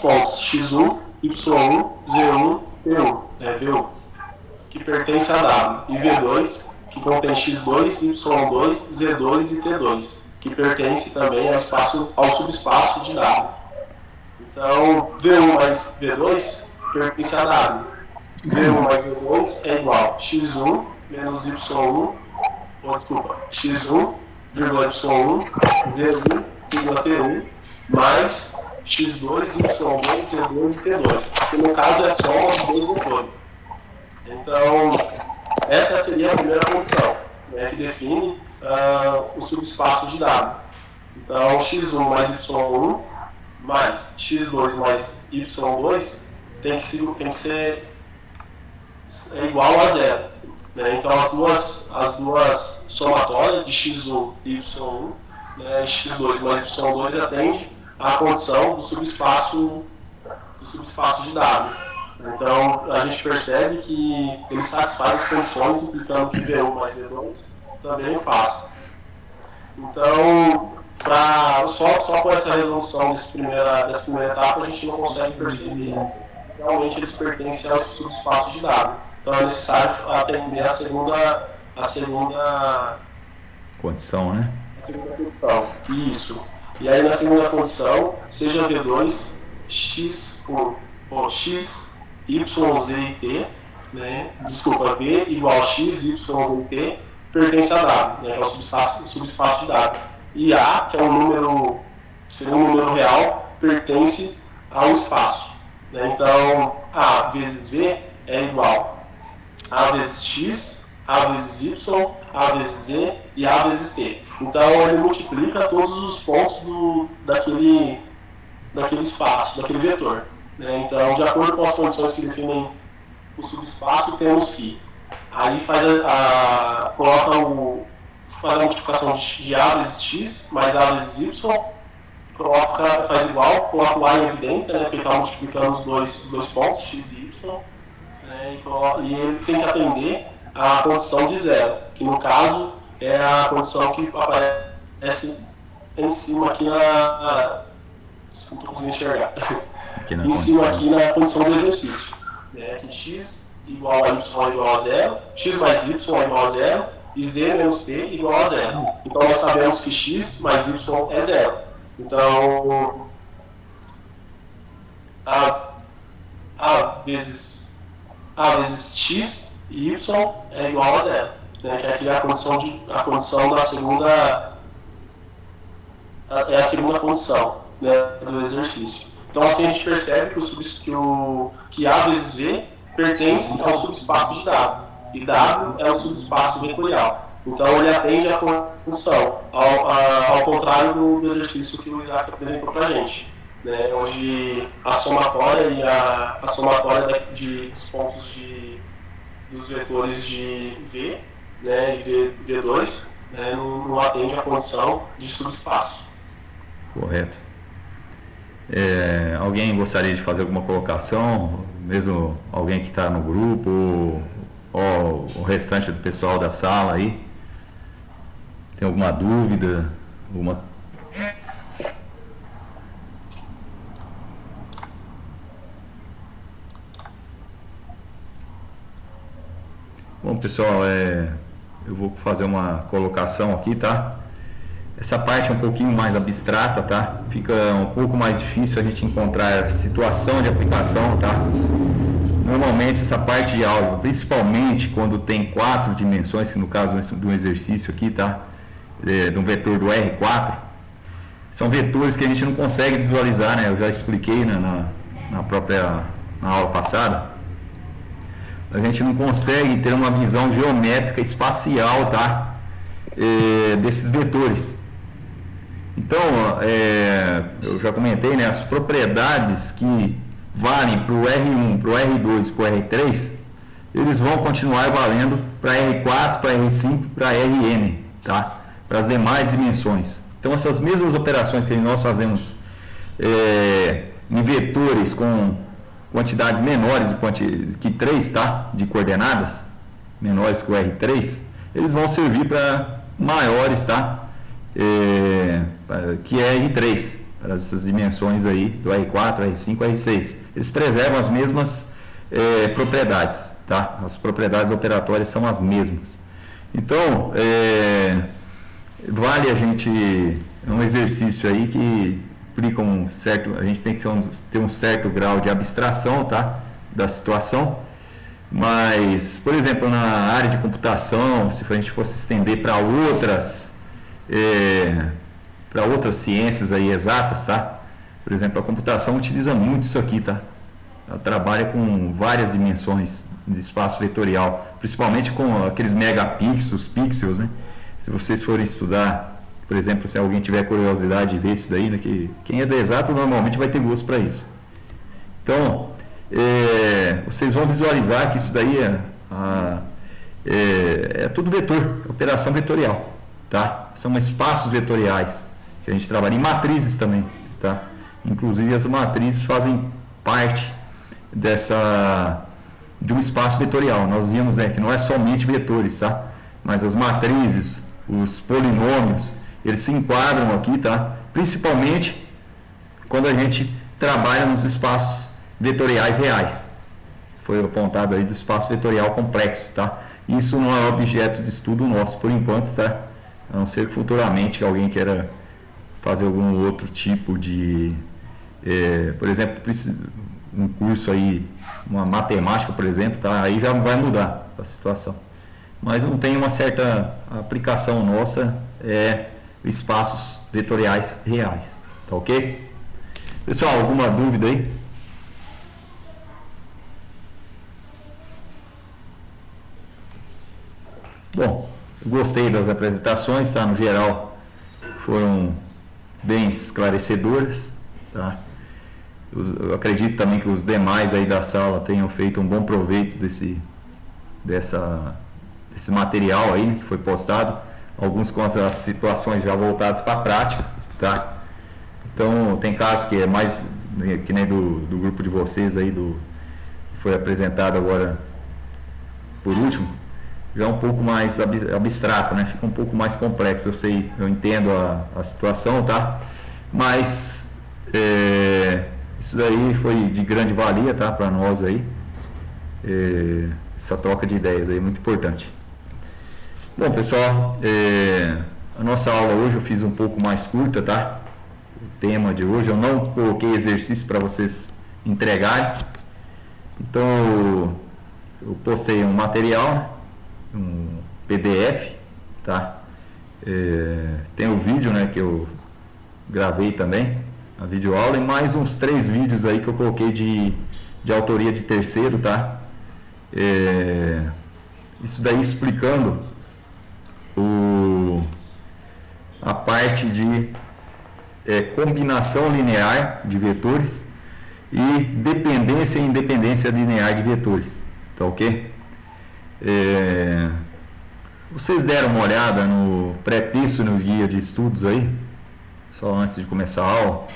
pontos x1, y1, z1, p1, né, V1, que pertence a W, e V2, que contém x2, y2, z2 e t2, que pertence também ao subespaço de W. Então, V1 mais V2 pertence a W. V1 mais V2 é igual a x1 menos y1, x1, y1, z1, t1, mais x2, y2, z2 e t2, que no caso é soma de dois vetores. Então, essa seria a primeira condição, né, que define o subespaço de W. Então, x1 mais y1 mais x2 mais y2 tem que ser igual a 0. Né? Então, as duas somatórias de x1 e y1, né, x2 mais y2 atende à condição do subespaço de W. Então, a gente percebe que ele satisfaz as condições, implicando que V1 mais V2 também faz. Então, só com essa resolução dessa primeira etapa, a gente não consegue perceber realmente eles pertencem ao subespaço de W. Então, é necessário atender a segunda condição, né? A segunda condição, isso. E aí, na segunda condição, seja V2, x1, ou x, y, z e t, né? Desculpa, V igual a x, y, z e t, pertence a W, né? Que é o subespaço de W. E A, que é seria um número real, pertence ao espaço. Né? Então, A vezes V é igual a vezes x, a vezes y, a vezes z e a vezes t. Então, ele multiplica todos os pontos daquele espaço, daquele vetor. Né? Então, de acordo com as condições que definem o subespaço, temos que aí coloca faz a multiplicação de a vezes x mais a vezes y, faz igual, coloca o a em evidência, né, porque está multiplicando os dois pontos, x e y, né, e ele tem que atender à condição de 0, que no caso é a condição que aparece em cima aqui não estou conseguindo enxergar, em cima aqui na condição do exercício, né, que x igual a y igual a 0, x mais y igual a 0, e z menos t igual a 0. Então, nós sabemos que x mais y é 0. Então, a vezes x e y é igual a 0. Né? Que aqui é a condição da segunda... É a segunda condição, né, do exercício. Então, assim a gente percebe que A vezes V pertence ao subespaço de W. E W é o subespaço vetorial. Então, ele atende à condição, ao contrário do exercício que o Isaac apresentou para a gente, né, onde a somatória dos pontos dos vetores de V, né, e V2, né, não atende à condição de subespaço. Correto. Alguém gostaria de fazer alguma colocação? Mesmo alguém que está no grupo ou o restante do pessoal da sala aí? Tem alguma dúvida? Bom, pessoal, eu vou fazer uma colocação aqui, tá? Essa parte é um pouquinho mais abstrata, tá? Fica um pouco mais difícil a gente encontrar situação de aplicação, tá? Normalmente essa parte de álgebra, principalmente quando tem 4 dimensões, que no caso do exercício aqui, tá? De um vetor do R4, são vetores que a gente não consegue visualizar, né? Eu já expliquei, né, na aula passada. A gente não consegue ter uma visão geométrica espacial, tá? Desses vetores. Então, eu já comentei, né? As propriedades que valem para o R1, para o R2 e para o R3, eles vão continuar valendo para R4, para R5, para Rn, tá? Para as demais dimensões. Então, essas mesmas operações que nós fazemos em vetores com quantidades menores que 3, tá? De coordenadas, menores que o R3, eles vão servir para maiores, tá? Que é R3, para essas dimensões aí do R4, R5, R6. Eles preservam as mesmas propriedades, tá? As propriedades operatórias são as mesmas. Então, vale a gente, é um exercício aí que implica a gente tem que ter um certo grau de abstração, tá? Da situação, mas, por exemplo, na área de computação, se a gente fosse estender para outras ciências aí exatas, tá? Por exemplo, a computação utiliza muito isso aqui, tá? Ela trabalha com várias dimensões de espaço vetorial, principalmente com aqueles megapixels, pixels, né? Se vocês forem estudar, por exemplo, se alguém tiver curiosidade de ver isso daí, né, que quem é da exatas normalmente vai ter gosto para isso. Então, vocês vão visualizar que isso daí é tudo vetor, operação vetorial, tá? São espaços vetoriais que a gente trabalha em matrizes também, tá? Inclusive as matrizes fazem parte de um espaço vetorial. Nós vimos, né, que não é somente vetores, tá? Mas as matrizes, os polinômios, eles se enquadram aqui, tá? Principalmente quando a gente trabalha nos espaços vetoriais reais. Foi apontado aí do espaço vetorial complexo, tá? Isso não é objeto de estudo nosso por enquanto, tá? A não ser que futuramente alguém queira fazer algum outro tipo de, por exemplo, um curso aí, uma matemática, por exemplo, tá? Aí já vai mudar a situação. Mas não tem uma certa aplicação nossa, espaços vetoriais reais, tá ok? Pessoal, alguma dúvida aí? Bom, eu gostei das apresentações, tá? No geral, foram bem esclarecedoras, tá? Eu acredito também que os demais aí da sala tenham feito um bom proveito desse material aí, né, que foi postado, alguns com as situações já voltadas para a prática, tá? Então, tem casos que é mais, que nem do grupo de vocês aí, que foi apresentado agora por último, já é um pouco mais abstrato, né? Fica um pouco mais complexo, eu entendo a situação, tá? Mas isso daí foi de grande valia, tá? Para nós aí, essa troca de ideias aí é muito importante. Bom, pessoal, a nossa aula hoje eu fiz um pouco mais curta, tá? O tema de hoje, eu não coloquei exercício para vocês entregarem. Então, eu postei um material, né? Um PDF, tá? Tem o vídeo, né, que eu gravei também, a videoaula, e mais uns 3 vídeos aí que eu coloquei de autoria de terceiro, tá? Isso daí explicando a parte de combinação linear de vetores e dependência e independência linear de vetores, tá ok? Vocês deram uma olhada no pré-texto, no guia de estudos aí, só antes de começar a aula?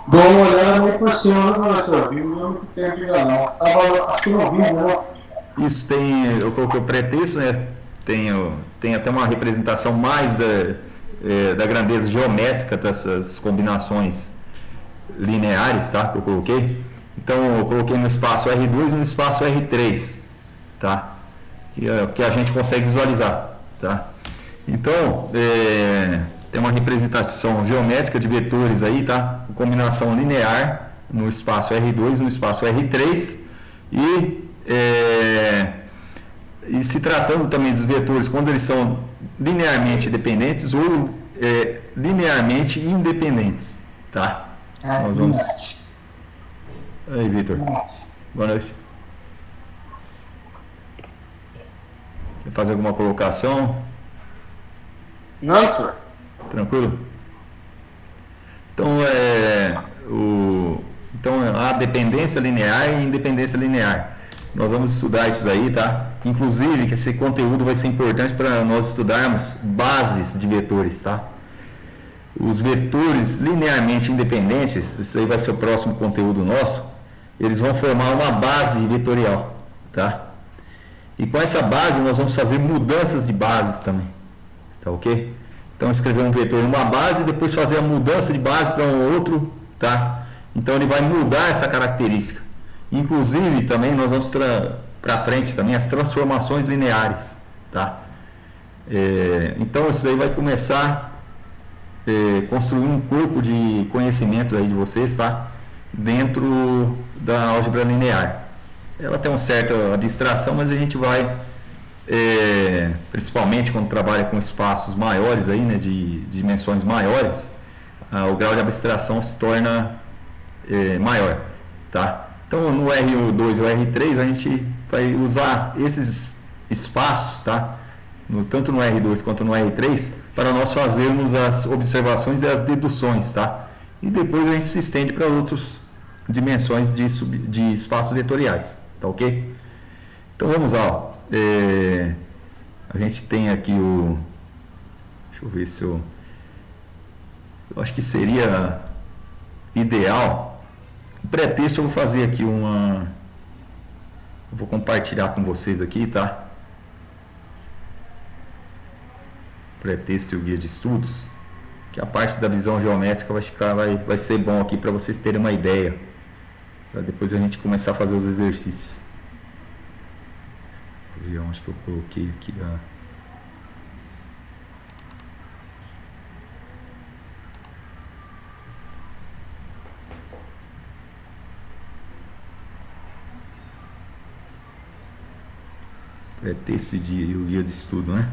Dou uma olhada meio por cima, não, professor, viu? Não tem que ligar, não. Acho que no vídeo, né? Isso eu coloquei o pré-texto, né? Tem até uma representação mais da grandeza geométrica dessas combinações lineares, tá? Que eu coloquei. Então eu coloquei no espaço R2 e no espaço R3, tá? Que a gente consegue visualizar, tá? Então, tem uma representação geométrica de vetores aí, tá? Com combinação linear no espaço R2 e no espaço R3 e se tratando também dos vetores quando eles são linearmente dependentes ou linearmente independentes, tá? Nós vamos... Aí, Vitor. Boa noite. Quer fazer alguma colocação? Não, senhor. Tranquilo? Então, a dependência linear e independência linear. Nós vamos estudar isso daí, tá? Inclusive, que esse conteúdo vai ser importante para nós estudarmos bases de vetores, tá? Os vetores linearmente independentes, isso aí vai ser o próximo conteúdo nosso, eles vão formar uma base vetorial, tá? E com essa base nós vamos fazer mudanças de bases também, tá ok? Então escrever um vetor numa base e depois fazer a mudança de base para um outro, tá? Então ele vai mudar essa característica. Inclusive também nós vamos para frente também as transformações lineares, tá? Então isso aí vai começar construir um corpo de conhecimentos aí de vocês, tá? Dentro da álgebra linear. Ela tem uma certa abstração, mas a gente vai, principalmente quando trabalha com espaços maiores aí, né, de dimensões maiores, o grau de abstração se torna maior, tá? Então no R2 e R3 a gente vai usar esses espaços, tá? Tanto no R2 quanto no R3 para nós fazermos as observações e as deduções, tá? E depois a gente se estende para outras dimensões de espaços vetoriais, tá ok? Então vamos lá, ó. A gente tem aqui deixa eu ver se eu acho que seria ideal. O pré-texto eu vou fazer aqui eu vou compartilhar com vocês aqui, tá? Pré-texto e o guia de estudos, que a parte da visão geométrica vai ser bom aqui para vocês terem uma ideia, para depois a gente começar a fazer os exercícios. Vou ver onde que eu coloquei aqui pré-texto e o guia de estudo, né?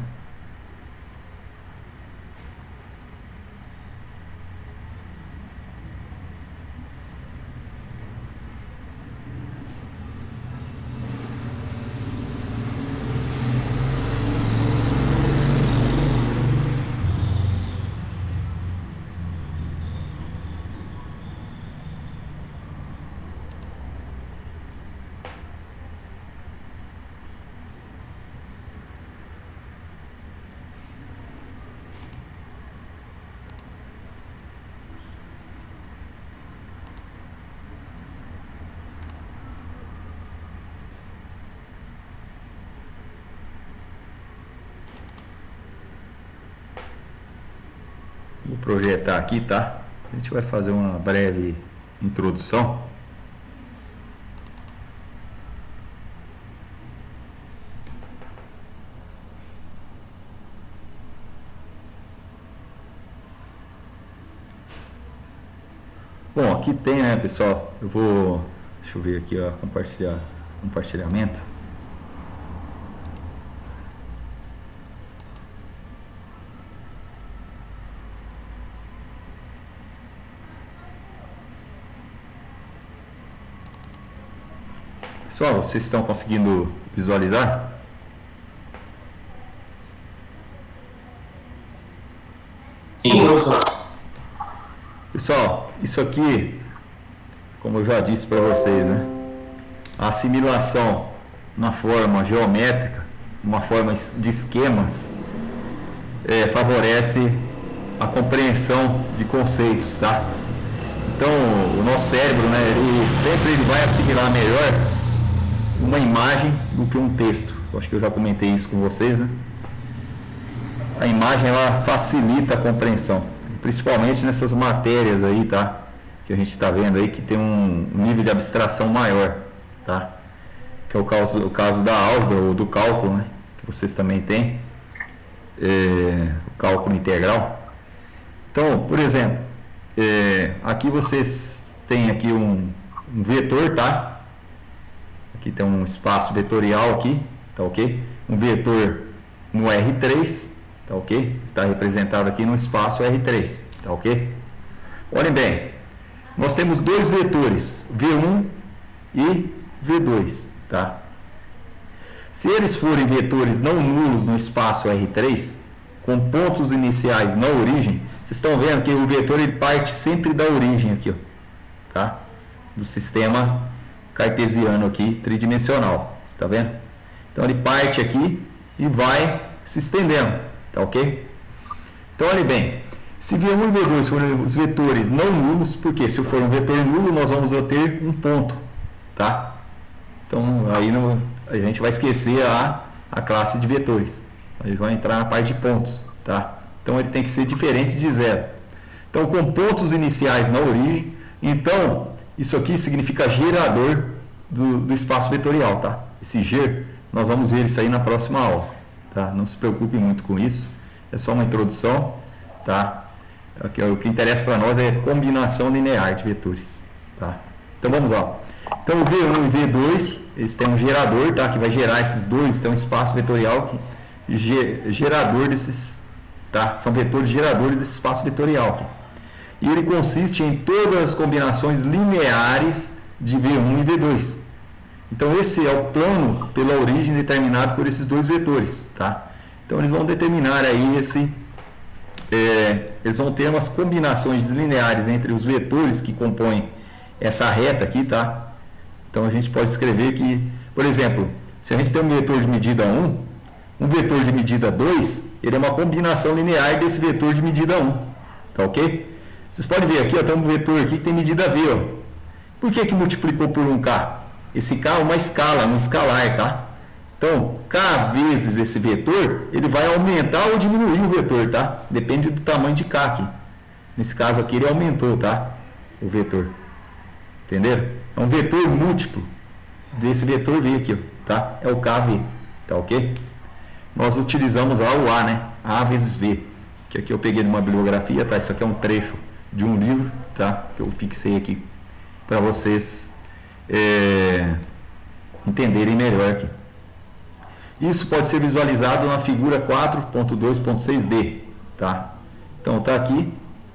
Vou projetar aqui, tá? A gente vai fazer uma breve introdução. Bom, aqui tem, né, pessoal? Deixa eu ver aqui, ó, compartilhamento. Pessoal, vocês estão conseguindo visualizar? Sim. Pessoal, isso aqui, como eu já disse para vocês, né? A assimilação na forma geométrica, uma forma de esquemas, favorece a compreensão de conceitos, tá? Então, o nosso cérebro, né, ele vai assimilar melhor uma imagem do que um texto. Eu acho que eu já comentei isso com vocês, né? A imagem, ela facilita a compreensão, principalmente nessas matérias aí, tá? que a gente está vendo aí que tem um nível de abstração maior, tá? Que é o caso da álgebra ou do cálculo, né? Que vocês também têm, o cálculo integral. Então, por exemplo, aqui vocês têm aqui um vetor, tá? Aqui tem um espaço vetorial aqui, tá ok? Um vetor no R3, tá ok? Está representado aqui no espaço R3, tá ok? Olhem bem, nós temos dois vetores, V1 e V2, tá? Se eles forem vetores não nulos no espaço R3, com pontos iniciais na origem, vocês estão vendo que o vetor ele parte sempre da origem aqui, ó, tá? Do sistema cartesiano aqui, tridimensional, está vendo? Então ele parte aqui e vai se estendendo, tá ok? Então olhe bem, se V1 e V2 forem os vetores não nulos, porque se for um vetor nulo nós vamos ter um ponto, tá? Então aí a gente vai esquecer a classe de vetores, aí vai entrar na parte de pontos, tá? Então ele tem que ser diferente de zero. Então com pontos iniciais na origem, então isso aqui significa gerador do espaço vetorial, tá? Esse ger, nós vamos ver isso aí na próxima aula, tá? Não se preocupe muito com isso, é só uma introdução, tá? O que interessa para nós é combinação linear de vetores, tá? Então vamos lá. Então o V1 e V2, eles têm um gerador, tá? Que vai gerar esses dois, tem um espaço vetorial que gerador desses, tá? São vetores geradores desse espaço vetorial aqui. E ele consiste em todas as combinações lineares de V1 e V2. Então esse é o plano pela origem determinado por esses dois vetores, tá? Então eles vão determinar aí eles vão ter umas combinações lineares entre os vetores que compõem essa reta aqui, tá? Então a gente pode escrever que, por exemplo, se a gente tem um vetor de medida 1, um vetor de medida 2, ele é uma combinação linear desse vetor de medida 1, tá ok? Vocês podem ver aqui, ó, tem um vetor aqui que tem medida V, ó. Por que multiplicou por um K? Esse K é uma escala, um escalar, tá? Então, K vezes esse vetor, ele vai aumentar ou diminuir o vetor, tá? Depende do tamanho de K aqui. Nesse caso aqui ele aumentou, tá? O vetor. Entenderam? É um vetor múltiplo desse vetor V aqui, ó, tá? É o KV, tá ok? Nós utilizamos lá o A, né? A vezes V. Que aqui eu peguei numa bibliografia, tá? Isso aqui é um trecho de um livro, tá? Que eu fixei aqui para vocês entenderem melhor aqui. Isso pode ser visualizado na figura 4.2.6b, tá? Então tá aqui,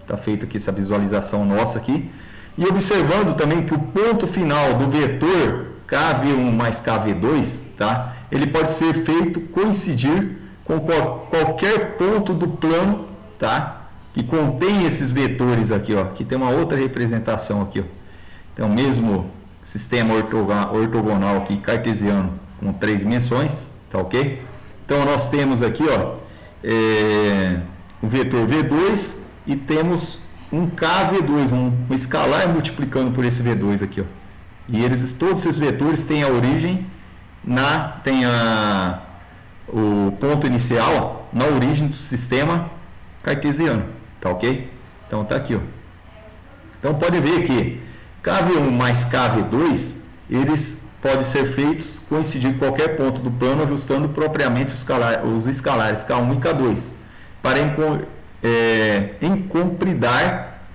tá feita aqui essa visualização nossa aqui. E observando também que o ponto final do vetor KV1 mais KV2, tá? Ele pode ser feito coincidir com qualquer ponto do plano, tá? Que contém esses vetores aqui, ó. Aqui tem uma outra representação aqui, ó. Então, mesmo sistema ortogonal aqui, cartesiano, com 3 dimensões, tá ok? Então, nós temos aqui, ó, o vetor V2 e temos um KV2, um escalar multiplicando por esse V2 aqui, ó. E todos esses vetores têm a origem, o ponto inicial na origem do sistema cartesiano, tá ok? Então tá aqui, ó. Então pode ver que KV1 mais KV2, eles podem ser feitos coincidir em qualquer ponto do plano, ajustando propriamente os escalares K1 e K2 para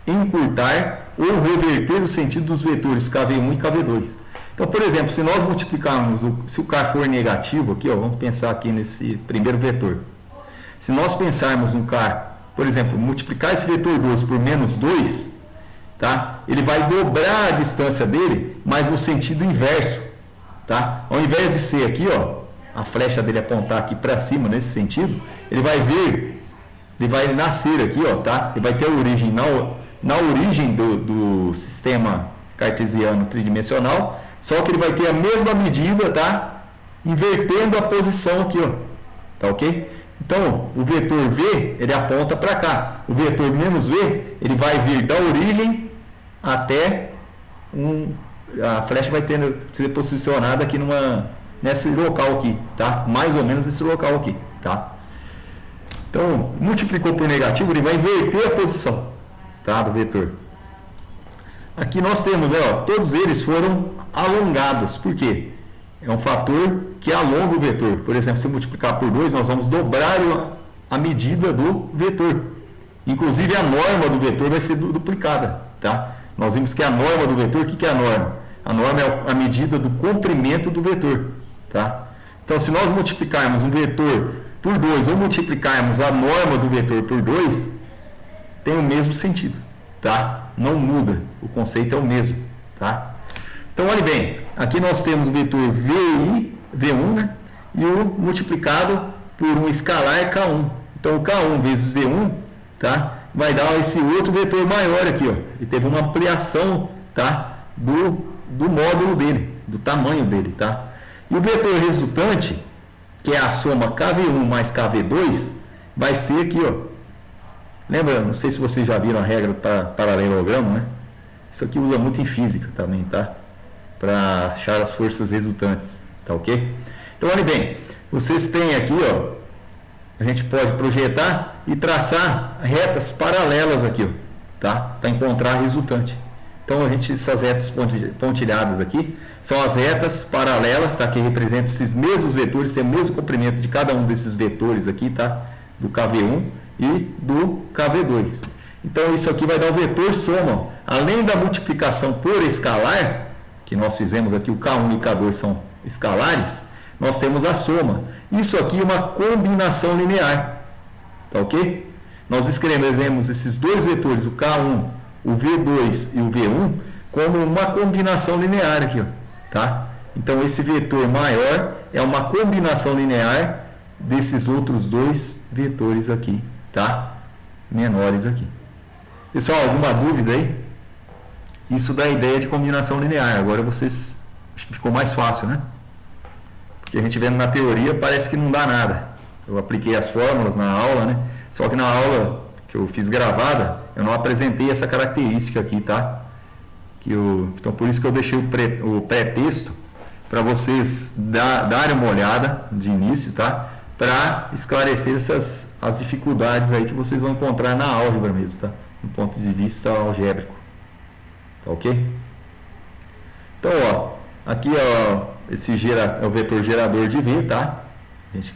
encurtar ou reverter o sentido dos vetores KV1 e KV2. Então, por exemplo, se nós multiplicarmos, se o K for negativo aqui, ó, vamos pensar aqui nesse primeiro vetor. Se nós pensarmos no K, por exemplo, multiplicar esse vetor 2 por menos 2, tá? Ele vai dobrar a distância dele, mas no sentido inverso, tá? Ao invés de ser aqui, ó, a flecha dele apontar aqui para cima nesse sentido, ele vai nascer aqui, ó, tá? Ele vai ter a origem na origem do sistema cartesiano tridimensional, só que ele vai ter a mesma medida, tá? Invertendo a posição aqui, ó, tá ok? Então, o vetor V, ele aponta para cá. O vetor menos V, ele vai vir da origem até a flecha vai ser posicionada aqui nesse local aqui, tá? Mais ou menos nesse local aqui, tá? Então, multiplicou por negativo, ele vai inverter a posição, tá? Do vetor. aqui nós temos, ó, todos eles foram alongados. Por quê? É um fator que alonga o vetor. Por exemplo, se multiplicar por 2, nós vamos dobrar a medida do vetor. Inclusive a norma do vetor vai ser duplicada, tá? Nós vimos que a norma do vetor, o que é a norma? A norma é a medida do comprimento do vetor, tá? Então, se nós multiplicarmos um vetor por 2 ou multiplicarmos a norma do vetor por 2, tem o mesmo sentido, tá? Não muda, o conceito é o mesmo, tá? Então, olhe bem, aqui nós temos o vetor V1, né? E o multiplicado por um escalar K1. Então, o K1 vezes V1, tá? Vai dar esse outro vetor maior aqui, ó. E teve uma ampliação, tá? Do módulo dele, do tamanho dele, tá? E o vetor resultante, que é a soma KV1 mais KV2, vai ser aqui, ó. Lembra, não sei se vocês já viram a regra do paralelogramo, né? Isso aqui usa muito em física também, tá? Para achar as forças resultantes, tá ok? Então, olha bem, vocês têm aqui, ó, a gente pode projetar e traçar retas paralelas aqui, ó, tá? Para encontrar a resultante. Então, essas retas pontilhadas aqui são as retas paralelas, tá? Que representam esses mesmos vetores, tem o mesmo comprimento de cada um desses vetores aqui, tá? Do KV1 e do KV2. Então, isso aqui vai dar o vetor soma. Além da multiplicação por escalar, que nós fizemos aqui, o K1 e o K2 são escalares, nós temos a soma. Isso aqui é uma combinação linear, tá ok? Nós escrevemos esses dois vetores, o K1, o V2 e o V1, como uma combinação linear aqui, ó, tá? Então, esse vetor maior é uma combinação linear desses outros dois vetores aqui, tá? Menores aqui. Pessoal, alguma dúvida aí? Isso dá a ideia de combinação linear. Agora vocês, acho que ficou mais fácil, né? Porque a gente vendo na teoria parece que não dá nada. Eu apliquei as fórmulas na aula, né? Só que na aula que eu fiz gravada, eu não apresentei essa característica aqui, tá? Então por isso que eu deixei o pré-texto para vocês darem uma olhada de início, tá? Para esclarecer as dificuldades aí que vocês vão encontrar na álgebra mesmo, tá? Do ponto de vista algébrico. Tá ok? Então, ó, aqui ó, esse é o vetor gerador de V, tá? A gente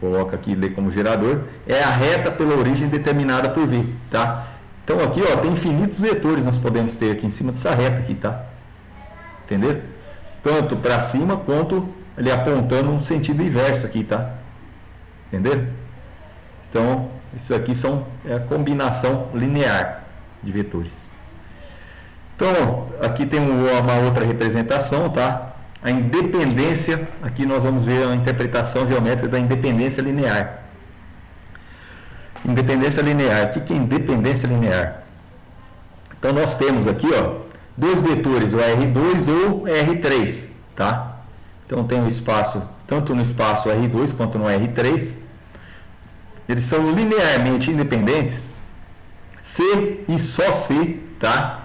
coloca aqui, lê como gerador. É a reta pela origem determinada por V, tá? Então aqui, ó, tem infinitos vetores nós podemos ter aqui em cima dessa reta aqui, tá? Entendeu? Tanto para cima quanto ele apontando um sentido inverso aqui, tá? Entendeu? Então, isso aqui é a combinação linear de vetores. Então, aqui tem uma outra representação, tá? A independência, aqui nós vamos ver a interpretação geométrica da independência linear. Independência linear, o que é independência linear? Então, nós temos aqui, ó, dois vetores, o R2 ou R3, tá? Então, tem um espaço, tanto no espaço R2 quanto no R3, eles são linearmente independentes, C e só C, tá?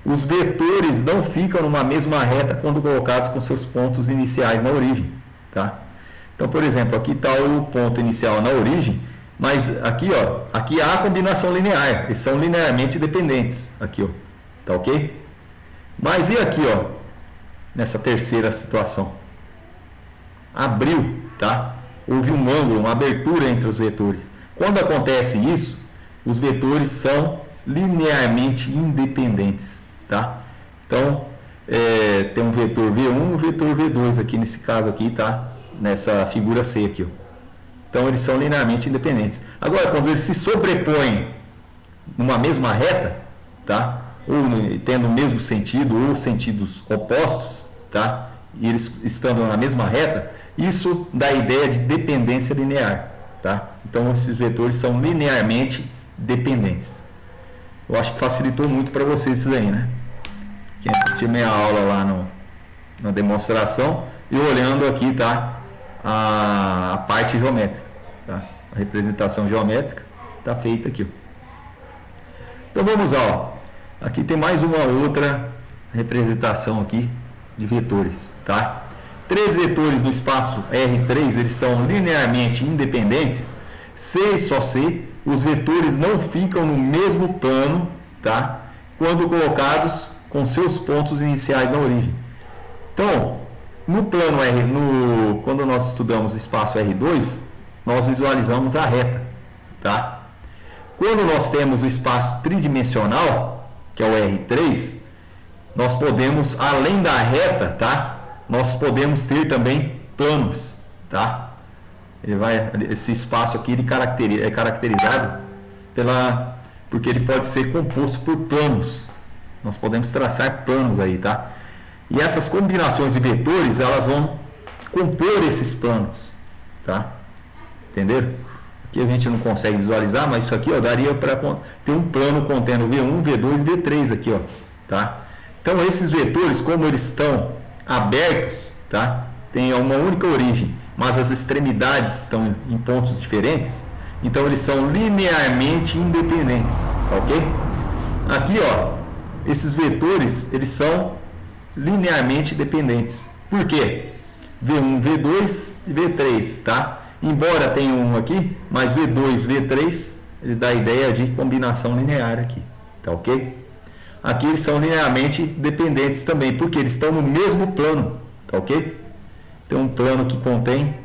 Os vetores não ficam numa mesma reta quando colocados com seus pontos iniciais na origem, tá? Então, por exemplo, aqui está o ponto inicial na origem, mas aqui, ó, aqui há a combinação linear, eles são linearmente dependentes, aqui, ó, tá ok? Mas e aqui, ó, nessa terceira situação? Abriu, tá? Houve um ângulo, uma abertura entre os vetores. Quando acontece isso, os vetores são linearmente independentes, tá? Então, tem um vetor V1 e um vetor V2 aqui nesse caso aqui, tá? Nessa figura C aqui, ó. Então, eles são linearmente independentes. Agora, quando eles se sobrepõem numa mesma reta, tá? Ou tendo o mesmo sentido ou sentidos opostos, tá? E eles estando na mesma reta, isso dá a ideia de dependência linear, tá? Então, esses vetores são linearmente dependentes. Eu acho que facilitou muito para vocês isso aí, né? Quem assistiu minha aula lá na demonstração e olhando aqui, tá? A parte geométrica, tá? A representação geométrica está feita aqui, ó. Então, vamos lá, ó. Aqui tem mais uma outra representação aqui de vetores, tá? Três vetores no espaço R3, eles são linearmente independentes, C e só C, os vetores não ficam no mesmo plano, tá? quando colocados com seus pontos iniciais na origem. Então, no plano R, quando nós estudamos o espaço R2, nós visualizamos a reta, tá? Quando nós temos o espaço tridimensional, que é o R3, nós podemos, além da reta, tá? Nós podemos ter também planos, tá? Esse espaço aqui é caracterizado porque ele pode ser composto por planos. Nós podemos traçar planos aí, tá? E essas combinações de vetores, elas vão compor esses planos, tá? Entenderam? Aqui a gente não consegue visualizar, mas isso aqui, ó, daria para ter um plano contendo V1, V2 e V3 aqui, ó, tá? Então esses vetores, como eles estão abertos, tá? Tem uma única origem, mas as extremidades estão em pontos diferentes, então eles são linearmente independentes, tá ok? Aqui, ó, esses vetores, eles são linearmente dependentes. Por quê? V1, V2 e V3, tá? Embora tenha um aqui, mas V2, V3, eles dão a ideia de combinação linear aqui, tá ok? Aqui eles são linearmente dependentes também, porque eles estão no mesmo plano, tá ok? Tem um plano que contém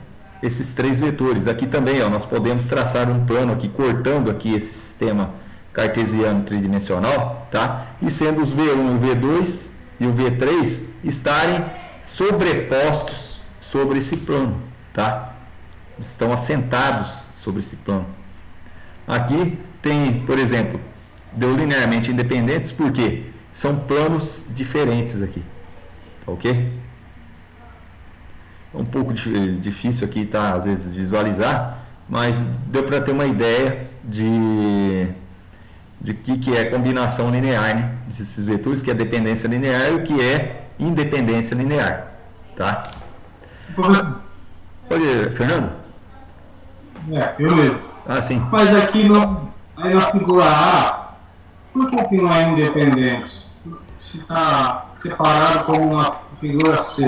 esses três vetores. Aqui também, ó, nós podemos traçar um plano aqui, cortando aqui esse sistema cartesiano tridimensional, tá? E sendo os V1, o V2 e o V3 estarem sobrepostos sobre esse plano, tá? Estão assentados sobre esse plano. Aqui tem, por exemplo, deu linearmente independentes, porque são planos diferentes aqui, tá ok? É um pouco difícil aqui, tá, às vezes visualizar, mas deu para ter uma ideia de que é combinação linear, né? Desses vetores, que é dependência linear e o que é independência linear, tá? Olha, Fernando? Eu mesmo. Ah, sim. Mas aqui aí na figura A, por que não é independente? Se está separado como uma figura C.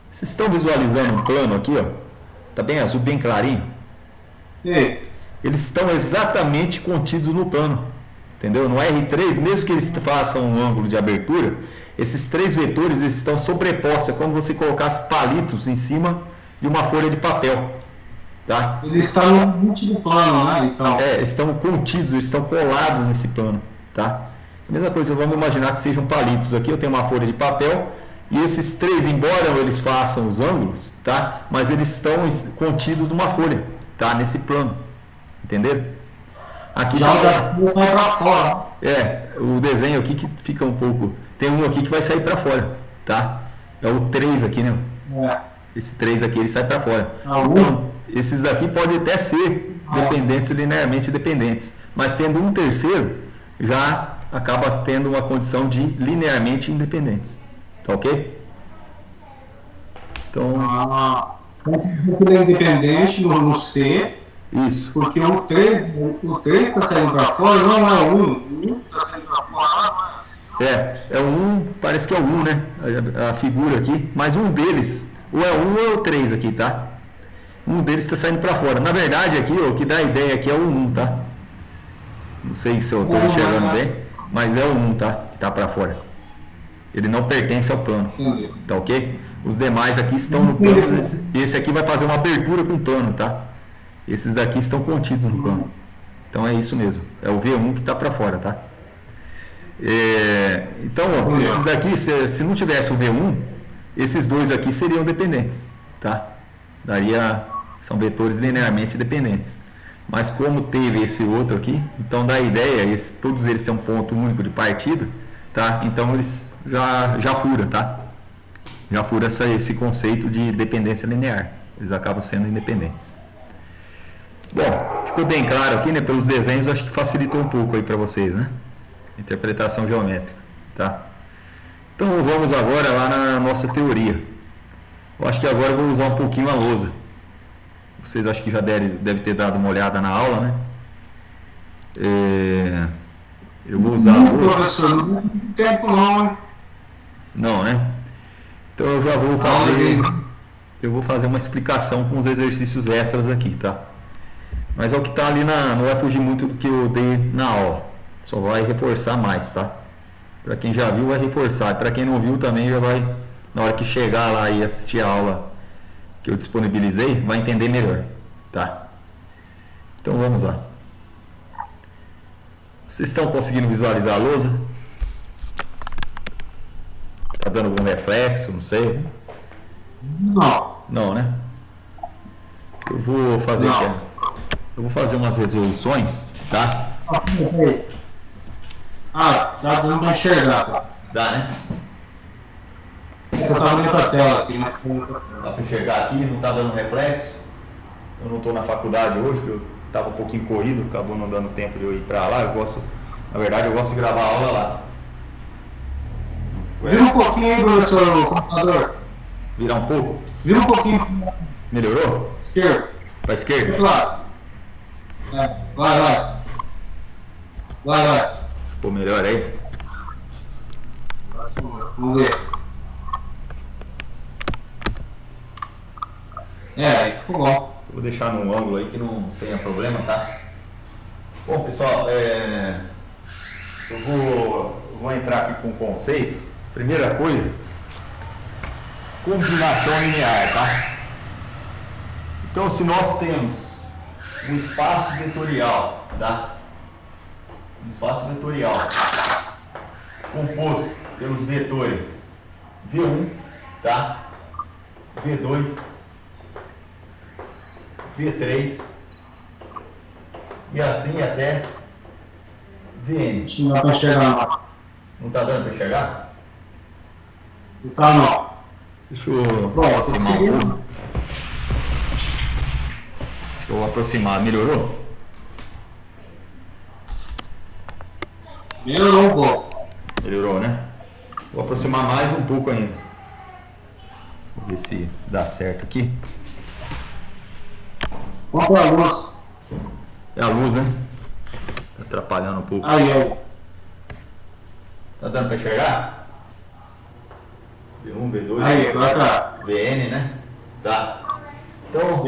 Vocês estão visualizando um plano aqui, ó? Tá bem azul, bem clarinho? Sim. Eles estão exatamente contidos no plano, entendeu? No R3, mesmo que eles façam um ângulo de abertura, esses três vetores eles estão sobrepostos. É como você colocasse palitos em cima de uma folha de papel, tá? Eles estão no último plano, né? Então. Estão contidos, eles estão colados nesse plano, tá? A mesma coisa, vamos imaginar que sejam palitos. Aqui eu tenho uma folha de papel e esses três, embora eles façam os ângulos, tá? Mas eles estão contidos numa folha, tá? Nesse plano, entenderam? Aqui já sai para fora. O desenho aqui que fica um pouco. Tem um aqui que vai sair para fora, tá? É o 3 aqui, né? Esse 3 aqui ele sai para fora. Então, esses aqui podem até ser dependentes, linearmente dependentes, mas tendo um terceiro, já acaba tendo uma condição de linearmente independentes, tá ok? Então, é independente no C. Isso. Porque o 3 está saindo para fora, não é o 1. O 1 está saindo para fora, não é? É o 1, parece que é o 1, né? A figura aqui, mas um deles, ou é o 1 ou é o 3 aqui, tá? Um deles está saindo para fora. Na verdade, aqui, o que dá a ideia aqui é o 1, tá? Não sei se eu estou enxergando bem, mas é o 1, tá? Que está para fora. Ele não pertence ao plano, tá ok? Os demais aqui estão no plano. Esse aqui vai fazer uma abertura com o plano, tá? Esses daqui estão contidos no plano. Então é isso mesmo. É o V1 que está para fora, tá? Então, ó, esses daqui, se não tivesse o V1, esses dois aqui seriam dependentes, tá? São vetores linearmente dependentes. Mas como teve esse outro aqui, então dá a ideia, todos eles têm um ponto único de partida, tá? Então eles já fura, tá? Já fura esse conceito de dependência linear. Eles acabam sendo independentes. Bom, ficou bem claro aqui, né? Pelos desenhos, acho que facilitou um pouco aí para vocês, né? Interpretação geométrica, tá? Então vamos agora lá na nossa teoria. Eu acho que agora eu vou usar um pouquinho a lousa. Vocês acho que já devem ter dado uma olhada na aula, né? Eu vou usar a lousa. Professor, não tem tempo não, né? Não, né? Então eu já vou fazer. Eu vou fazer uma explicação com os exercícios extras aqui, tá? Mas é o que está ali não vai fugir muito do que eu dei na aula. Só vai reforçar mais, tá? Para quem já viu vai reforçar, para quem não viu também já vai, na hora que chegar lá e assistir a aula que eu disponibilizei, vai entender melhor, tá? Então vamos lá. Vocês estão conseguindo visualizar a lousa? Tá dando algum reflexo, não sei? Não. Não, né? Eu vou fazer aqui. Eu vou fazer umas resoluções, tá? Ah, tá dando pra enxergar, tá? Dá, né? Eu tava vendo a tela aqui, mas Dá pra enxergar aqui, não tá dando reflexo. Eu não tô na faculdade hoje, porque eu tava um pouquinho corrido, acabou não dando tempo de eu ir pra lá. Na verdade, eu gosto de gravar a aula lá. vira um pouquinho aí do seu computador. Virar um pouco? Vira um pouquinho. Melhorou? Esquerda. Pra esquerda? Claro. Vai. Ficou melhor aí? Vamos ver. Aí ficou bom. Vou deixar num ângulo aí que não tenha problema, tá? Bom, pessoal, eu vou entrar aqui com o conceito. Primeira coisa, combinação linear, tá? Então, se nós temos um espaço vetorial, tá? Um espaço vetorial composto pelos vetores V1, tá? V2, V3 e assim até Vn. Não dá pra enxergar. Não tá dando para enxergar? Não tá não. Deixa eu aproximar um pouco. Deixa eu aproximar. Melhorou? Melhorou um pouco. Melhorou, né? Vou aproximar mais um pouco ainda. Vou ver se dá certo aqui. Qual é a luz? É a luz, né? Tá atrapalhando um pouco. Aí. Tá dando para enxergar? V1, V2, Aí, agora tá. Vn, né? Tá. Então,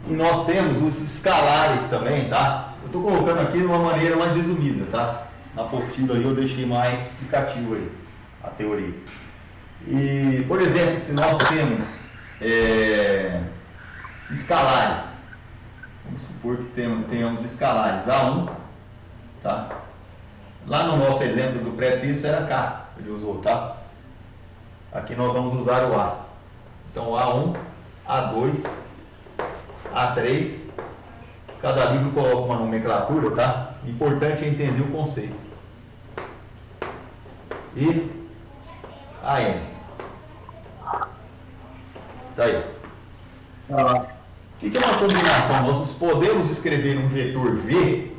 e nós temos os escalares também, tá? Eu tô colocando aqui de uma maneira mais resumida, tá? Na apostila aí eu deixei mais explicativo aí, a teoria. E, por exemplo, se nós temos escalares, vamos supor que tenhamos escalares A1, tá? Lá no nosso exemplo do pré-texto era K, ele usou, tá? Aqui nós vamos usar o A. Então A1, A2, A3, cada livro coloca uma nomenclatura, tá? Importante é entender o conceito. E AM. Tá aí. O que é uma combinação? Nós podemos escrever um vetor V,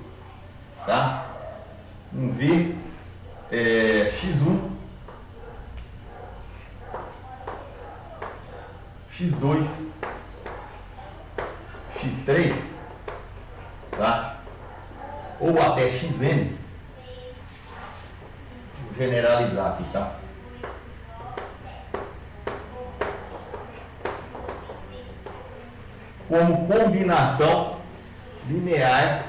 tá? Um V x1, x2, x3, tá? Ou até xn. Vou generalizar aqui, tá? Como combinação linear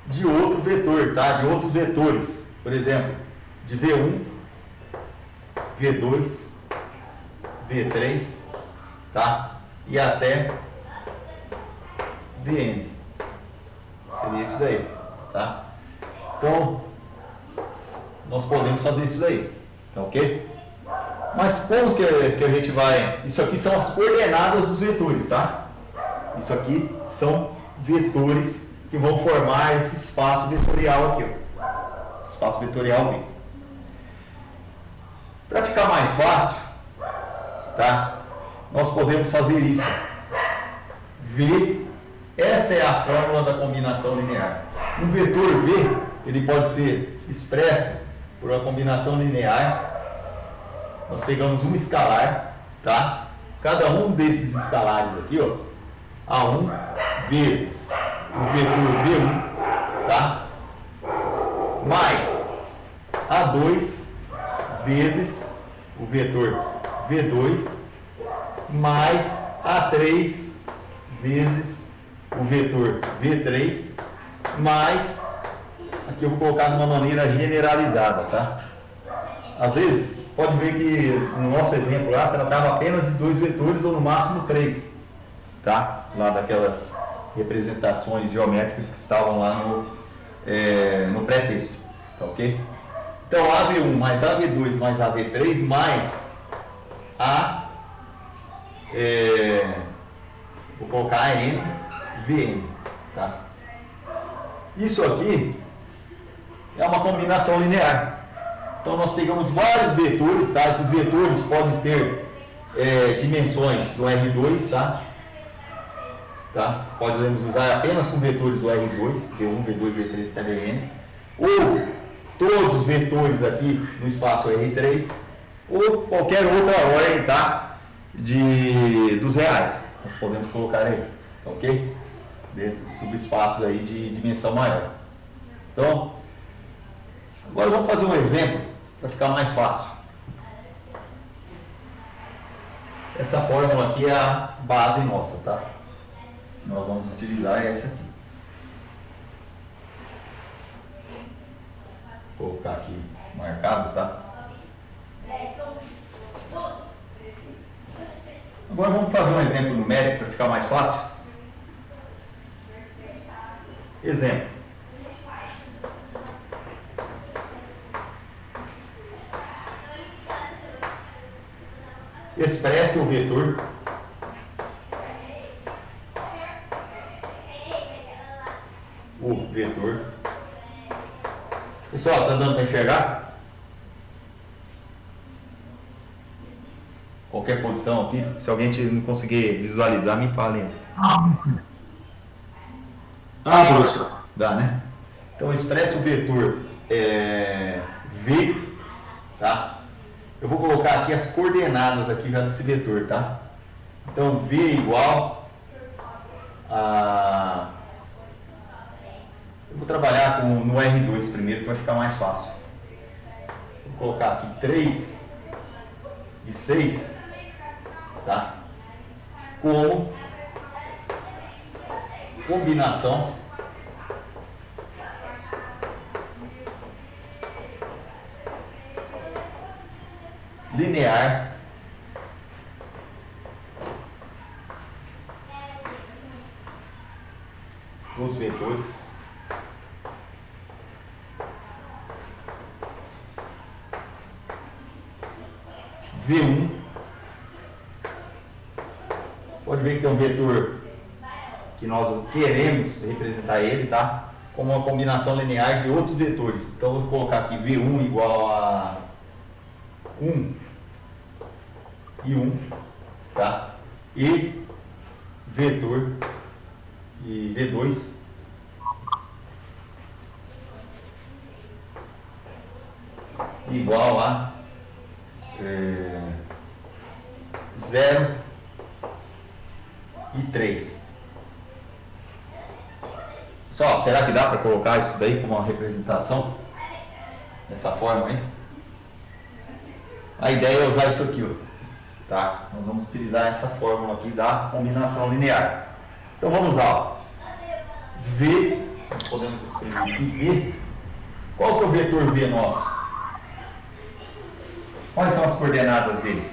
de outro vetor, tá? De outros vetores. Por exemplo, de V1, V2, V3, tá? E até Vn. Seria isso daí, tá? Então, nós podemos fazer isso daí, tá ok? Mas como que a gente vai... Isso aqui são as coordenadas dos vetores, tá? Isso aqui são vetores que vão formar esse espaço vetorial aqui, ó. Espaço vetorial V. Para ficar mais fácil, tá? Nós podemos fazer isso. V, essa é a fórmula da combinação linear. Um vetor V, ele pode ser expresso por uma combinação linear. Nós pegamos um escalar, tá? Cada um desses escalares aqui, ó, A1 vezes o vetor V1, tá? Mais A2 vezes o vetor V2 mais A3 vezes o vetor V3 mais aqui eu vou colocar de uma maneira generalizada, tá? Às vezes, pode ver que no nosso exemplo lá, tratava apenas de 2 vetores ou no máximo 3, tá? Lá daquelas representações geométricas que estavam lá no pré-texto, tá ok? Então, AV1 mais AV2 mais AV3 mais vou colocar AM, VM, tá? Isso aqui é uma combinação linear. Então, nós pegamos vários vetores, tá? Esses vetores podem ter dimensões do R2, tá? Podemos usar apenas com vetores do R2, V1, V2, V3 até Vn, ou todos os vetores aqui no espaço R3, ou qualquer outra ordem, tá? Dos reais. Nós podemos colocar aí, tá ok? Dentro de subespaços aí de dimensão maior. Então, agora vamos fazer um exemplo para ficar mais fácil. Essa fórmula aqui é a base nossa, tá? Nós vamos utilizar essa aqui. Vou colocar aqui marcado, tá? Agora vamos fazer um exemplo numérico para ficar mais fácil. Exemplo. Expresse o vetor Pessoal, está dando para enxergar? Qualquer posição aqui, se alguém não conseguir visualizar, me falem. Professor. Dá, né? Então, expresse o vetor V, tá? Eu vou colocar aqui as coordenadas aqui já desse vetor, tá? Então, V é igual a... Eu vou trabalhar no R2 primeiro, que vai ficar mais fácil. Vou colocar aqui 3 e 6, tá? Como combinação linear dos vetores V1. Pode ver que tem um vetor que nós queremos representar ele, tá? Como uma combinação linear de outros vetores. Então, eu vou colocar aqui V1 igual a 1 e 1, tá? E vetor e V2 igual a 0 e 3. Só, será que dá para colocar isso daí como uma representação? Dessa forma aí? A ideia é usar isso aqui, ó, tá? Nós vamos utilizar essa fórmula aqui da combinação linear. Então vamos lá, ó. V, podemos escrever aqui V. Qual que é o vetor V nosso? Quais são as coordenadas dele?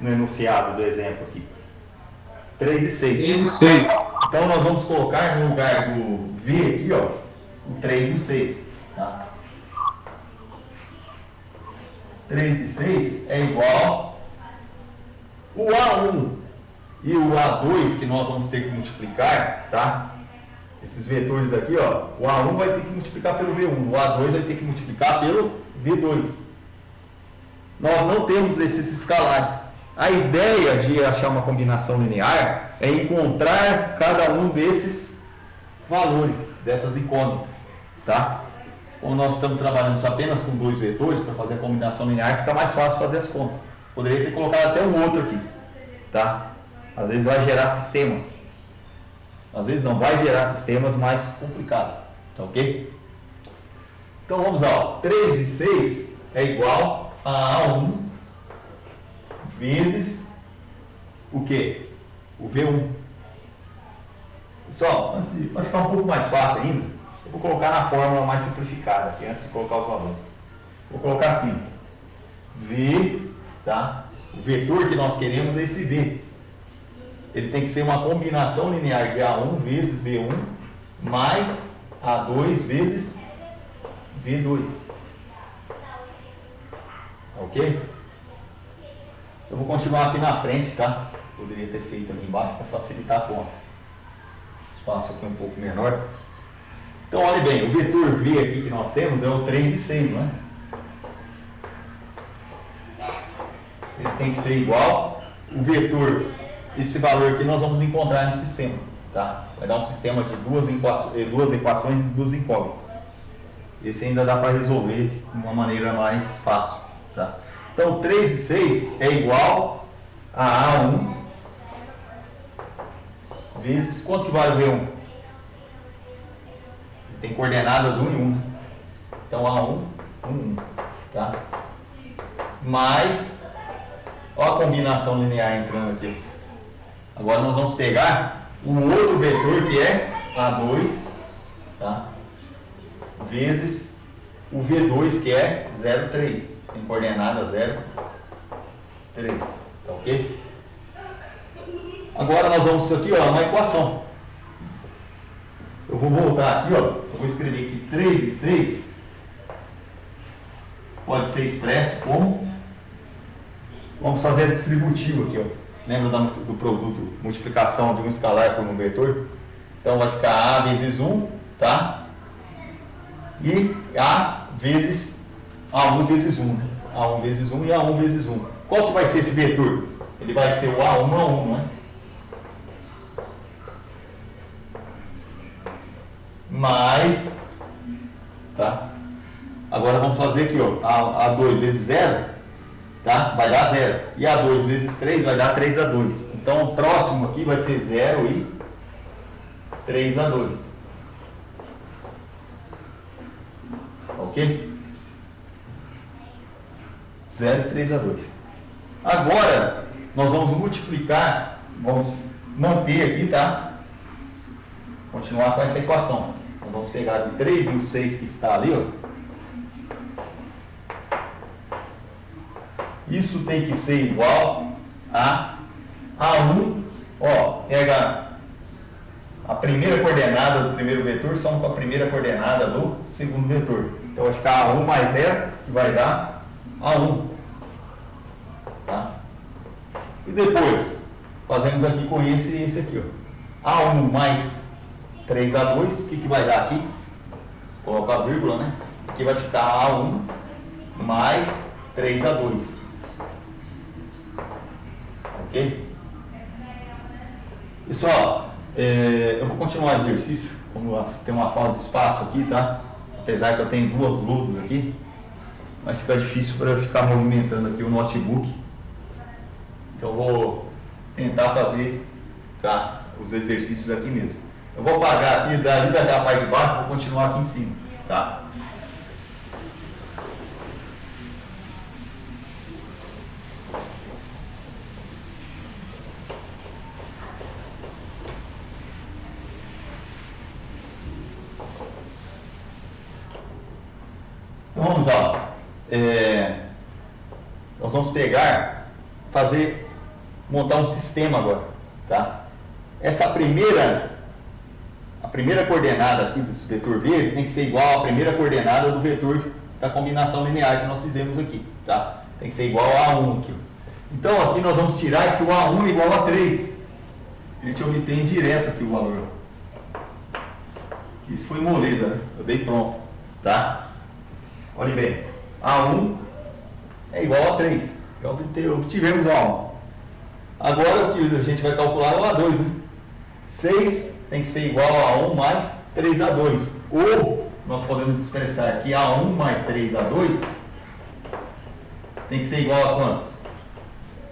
No enunciado do exemplo aqui. 3 e 6. Então nós vamos colocar no lugar do V aqui, ó, o 3 e o 6. Tá? 3 e 6 é igual o A1 e o A2 que nós vamos ter que multiplicar, tá? Esses vetores aqui, ó, o A1 vai ter que multiplicar pelo V1, o A2 vai ter que multiplicar pelo V2. Nós não temos esses escalares. A ideia de achar uma combinação linear é encontrar cada um desses valores, dessas incógnitas, tá? Como nós estamos trabalhando só apenas com 2 vetores, para fazer a combinação linear fica mais fácil fazer as contas. Poderia ter colocado até um outro aqui, tá? Às vezes vai gerar sistemas. Às vezes não, vai gerar sistemas mais complicados, tá ok? Então vamos lá, ó. 3 e 6 é igual a A1 vezes o quê? O V1. Pessoal, para ficar um pouco mais fácil ainda, eu vou colocar na fórmula mais simplificada aqui, antes de colocar os valores. Vou colocar assim, V, tá? O vetor que nós queremos é esse V. Ele tem que ser uma combinação linear de A1 vezes V1 mais A2 vezes V2. Ok? Eu vou continuar aqui na frente, tá? Poderia ter feito ali embaixo para facilitar a conta. Espaço aqui um pouco menor. Então, olha bem, o vetor V aqui que nós temos é o 3 e 6, não é? Ele tem que ser igual o vetor, esse valor que nós vamos encontrar no sistema, tá? Vai dar um sistema de duas equações e duas incógnitas. Esse ainda dá para resolver de uma maneira mais fácil, tá? Então, 3 e 6 é igual a A1 vezes, quanto que vale o V1? Tem coordenadas 1 e 1, né? Então, A1, 1, tá? Mais, olha a combinação linear entrando aqui. Agora nós vamos pegar o outro vetor que é A2, tá? Vezes o V2 que é 0, 3. Tem coordenada 0, 3. Tá ok? Agora nós vamos isso aqui, ó, uma equação. Eu vou voltar aqui, ó. Eu vou escrever aqui 3 e 6. Pode ser expresso como? Vamos fazer a distributiva aqui, ó. Lembra do produto multiplicação de um escalar por um vetor? Então vai ficar A vezes 1, tá? E A vezes A1 vezes 1, né? A1 vezes 1 e A1 vezes 1. Qual que vai ser esse vetor? Ele vai ser o A1 a 1, né? Mais, tá? Agora vamos fazer aqui, ó, A2 vezes 0, tá? Vai dar 0. E A2 vezes 3 vai dar 3A2. Então o próximo aqui vai ser 0 e 3A2. Ok? 0 e 3A2. Agora nós vamos multiplicar, vamos manter aqui, tá? Continuar com essa equação. Nós vamos pegar o 3 e o 6 que está ali, ó. Isso tem que ser igual a A1, ó, pega a primeira coordenada do primeiro vetor, soma com a primeira coordenada do segundo vetor. Então vai ficar A1 mais 0, que vai dar A1. Tá? E depois, fazemos aqui com esse e esse aqui, ó. A1 mais 3A2, o que vai dar aqui? Coloca a vírgula, né? Aqui vai ficar A1 mais 3A2. Ok? Pessoal, eu vou continuar o exercício, como tem uma falta de espaço aqui, tá? Apesar que eu tenho duas luzes aqui, mas fica difícil para eu ficar movimentando aqui o notebook. Então eu vou tentar fazer, tá, os exercícios aqui mesmo. Eu vou apagar aqui dali daquela parte de baixo, vou continuar aqui em cima, tá? Então vamos lá. Nós vamos montar um sistema agora, tá? A primeira coordenada aqui desse vetor V tem que ser igual à primeira coordenada do vetor da combinação linear que nós fizemos aqui, tá? Tem que ser igual a A1 aqui. Então aqui nós vamos tirar que o A1 é igual a 3. A gente obtém direto aqui o valor. Isso foi moleza, né? Eu dei pronto, tá? Olha bem, A1 é igual a 3. Obtivemos o A1. Agora o que a gente vai calcular é o A2, né? 6 tem que ser igual a 1 mais 3A2. Ou nós podemos expressar aqui A1 mais 3A2 tem que ser igual a quantos?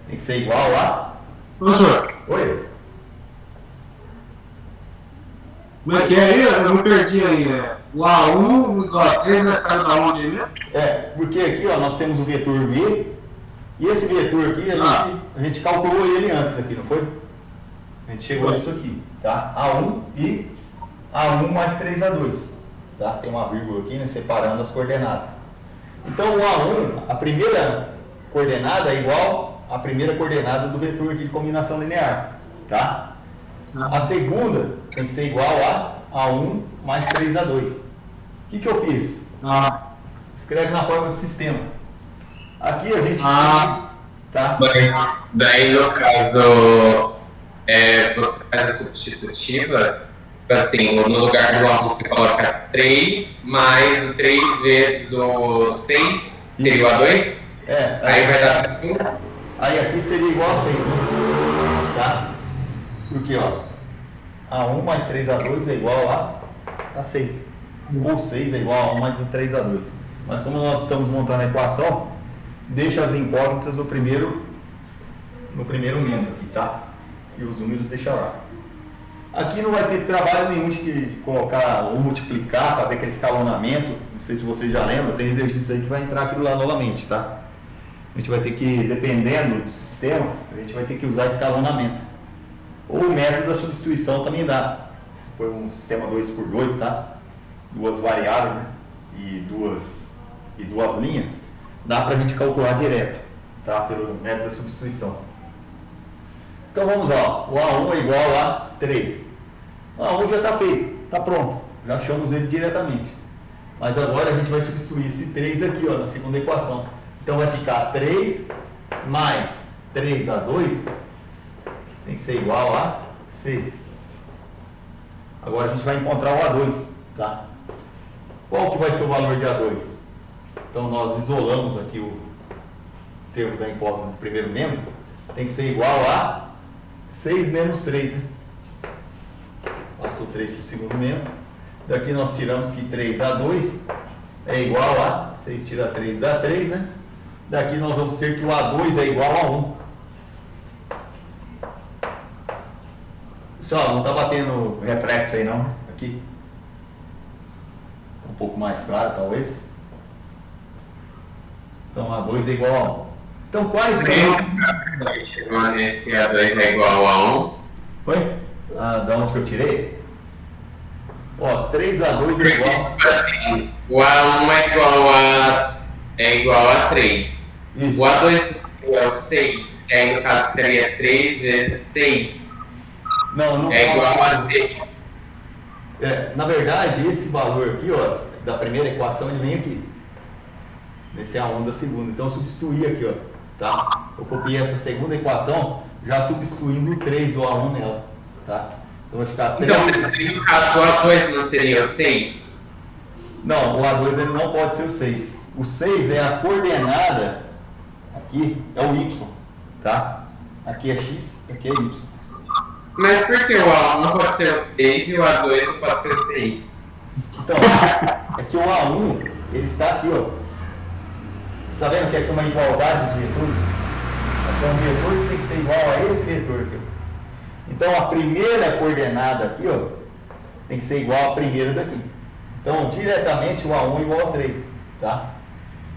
Tem que ser igual a... Professor, Oi? como é que é aí? Eu me perdi aí. O A1 igual a 3 vai sair da onde aí mesmo? Porque aqui, ó, nós temos o vetor V e esse vetor aqui a gente calculou ele antes aqui, não foi? A gente chegou nisso aqui, tá? A1 e A1 mais 3A2. Tá? Tem uma vírgula aqui, né, separando as coordenadas. Então o A1, a primeira coordenada é igual à primeira coordenada do vetor aqui de combinação linear. Tá? A segunda tem que ser igual a A1 mais 3A2. O que eu fiz? Escreve na forma de sistema. Aqui a gente... tá? Mas daí no caso, você faz a substitutiva, assim, no lugar do A1 você coloca 3 mais o 3 vezes o 6, seria o A2? Aí vai dar 1. Aí aqui seria igual a 6, né? Tá? Porque, ó, A1 mais 3A2 é igual a 6. Ou 6 é igual a 1 mais 3A2. Mas como nós estamos montando a equação, deixa as incógnitas no primeiro membro aqui, tá? E os números deixa lá. Aqui não vai ter trabalho nenhum de colocar ou multiplicar, fazer aquele escalonamento. Não sei se vocês já lembram, tem exercício aí que vai entrar aquilo lá novamente, tá? A gente vai ter que, dependendo do sistema, a gente vai ter que usar escalonamento. Ou o método da substituição também dá. Se for um sistema 2x2, tá? Duas variáveis, né? E duas linhas, dá pra gente calcular direto, tá? Pelo método da substituição. Então vamos lá, o A1 é igual a 3. O A1 já está feito, está pronto, já achamos ele diretamente. Mas agora a gente vai substituir esse 3 aqui, ó, na segunda equação. Então vai ficar 3 mais 3A2 tem que ser igual a 6. Agora a gente vai encontrar o A2, tá? Qual que vai ser o valor de A2? Então nós isolamos aqui o termo da incógnita do primeiro membro, tem que ser igual a 6 menos 3, né? Passou 3 para o segundo membro. Daqui nós tiramos que 3A2 é igual a 6 tira 3 dá 3, né? Daqui nós vamos ter que o A2 é igual a 1. Pessoal, não está batendo reflexo aí não? Aqui. Um pouco mais claro, talvez. Então A2 é igual a 1. Então quais são... Esse A2 é igual a 1. Oi? Da onde que eu tirei? Ó, 3A2 é igual... Assim, o A1 é igual a 3. Isso. O A2 é o 6, que aí no caso ficaria 3 vezes 6. Não é igual a 6. Na verdade, esse valor aqui, ó, da primeira equação, ele vem aqui. Nesse A1 da segunda. Então eu substituí aqui, ó, tá? Eu copiei essa segunda equação, já substituindo o 3 do A1 nela, tá? Então vai ficar 3... Então, no caso, o A2 não seria o 6? Não, o A2 ele não pode ser o 6. O 6 é a coordenada, aqui é o Y, tá? Aqui é X, aqui é Y. Mas por que o A1 não pode ser o 3 e o A2 não pode ser o 6? Então, é que o A1, ele está aqui, ó. Você está vendo que aqui é uma igualdade de vetores? Então, um vetor que tem que ser igual a esse vetor aqui. Então, a primeira coordenada aqui, ó, tem que ser igual à primeira daqui. Então, diretamente, o A1 é igual a 3, tá?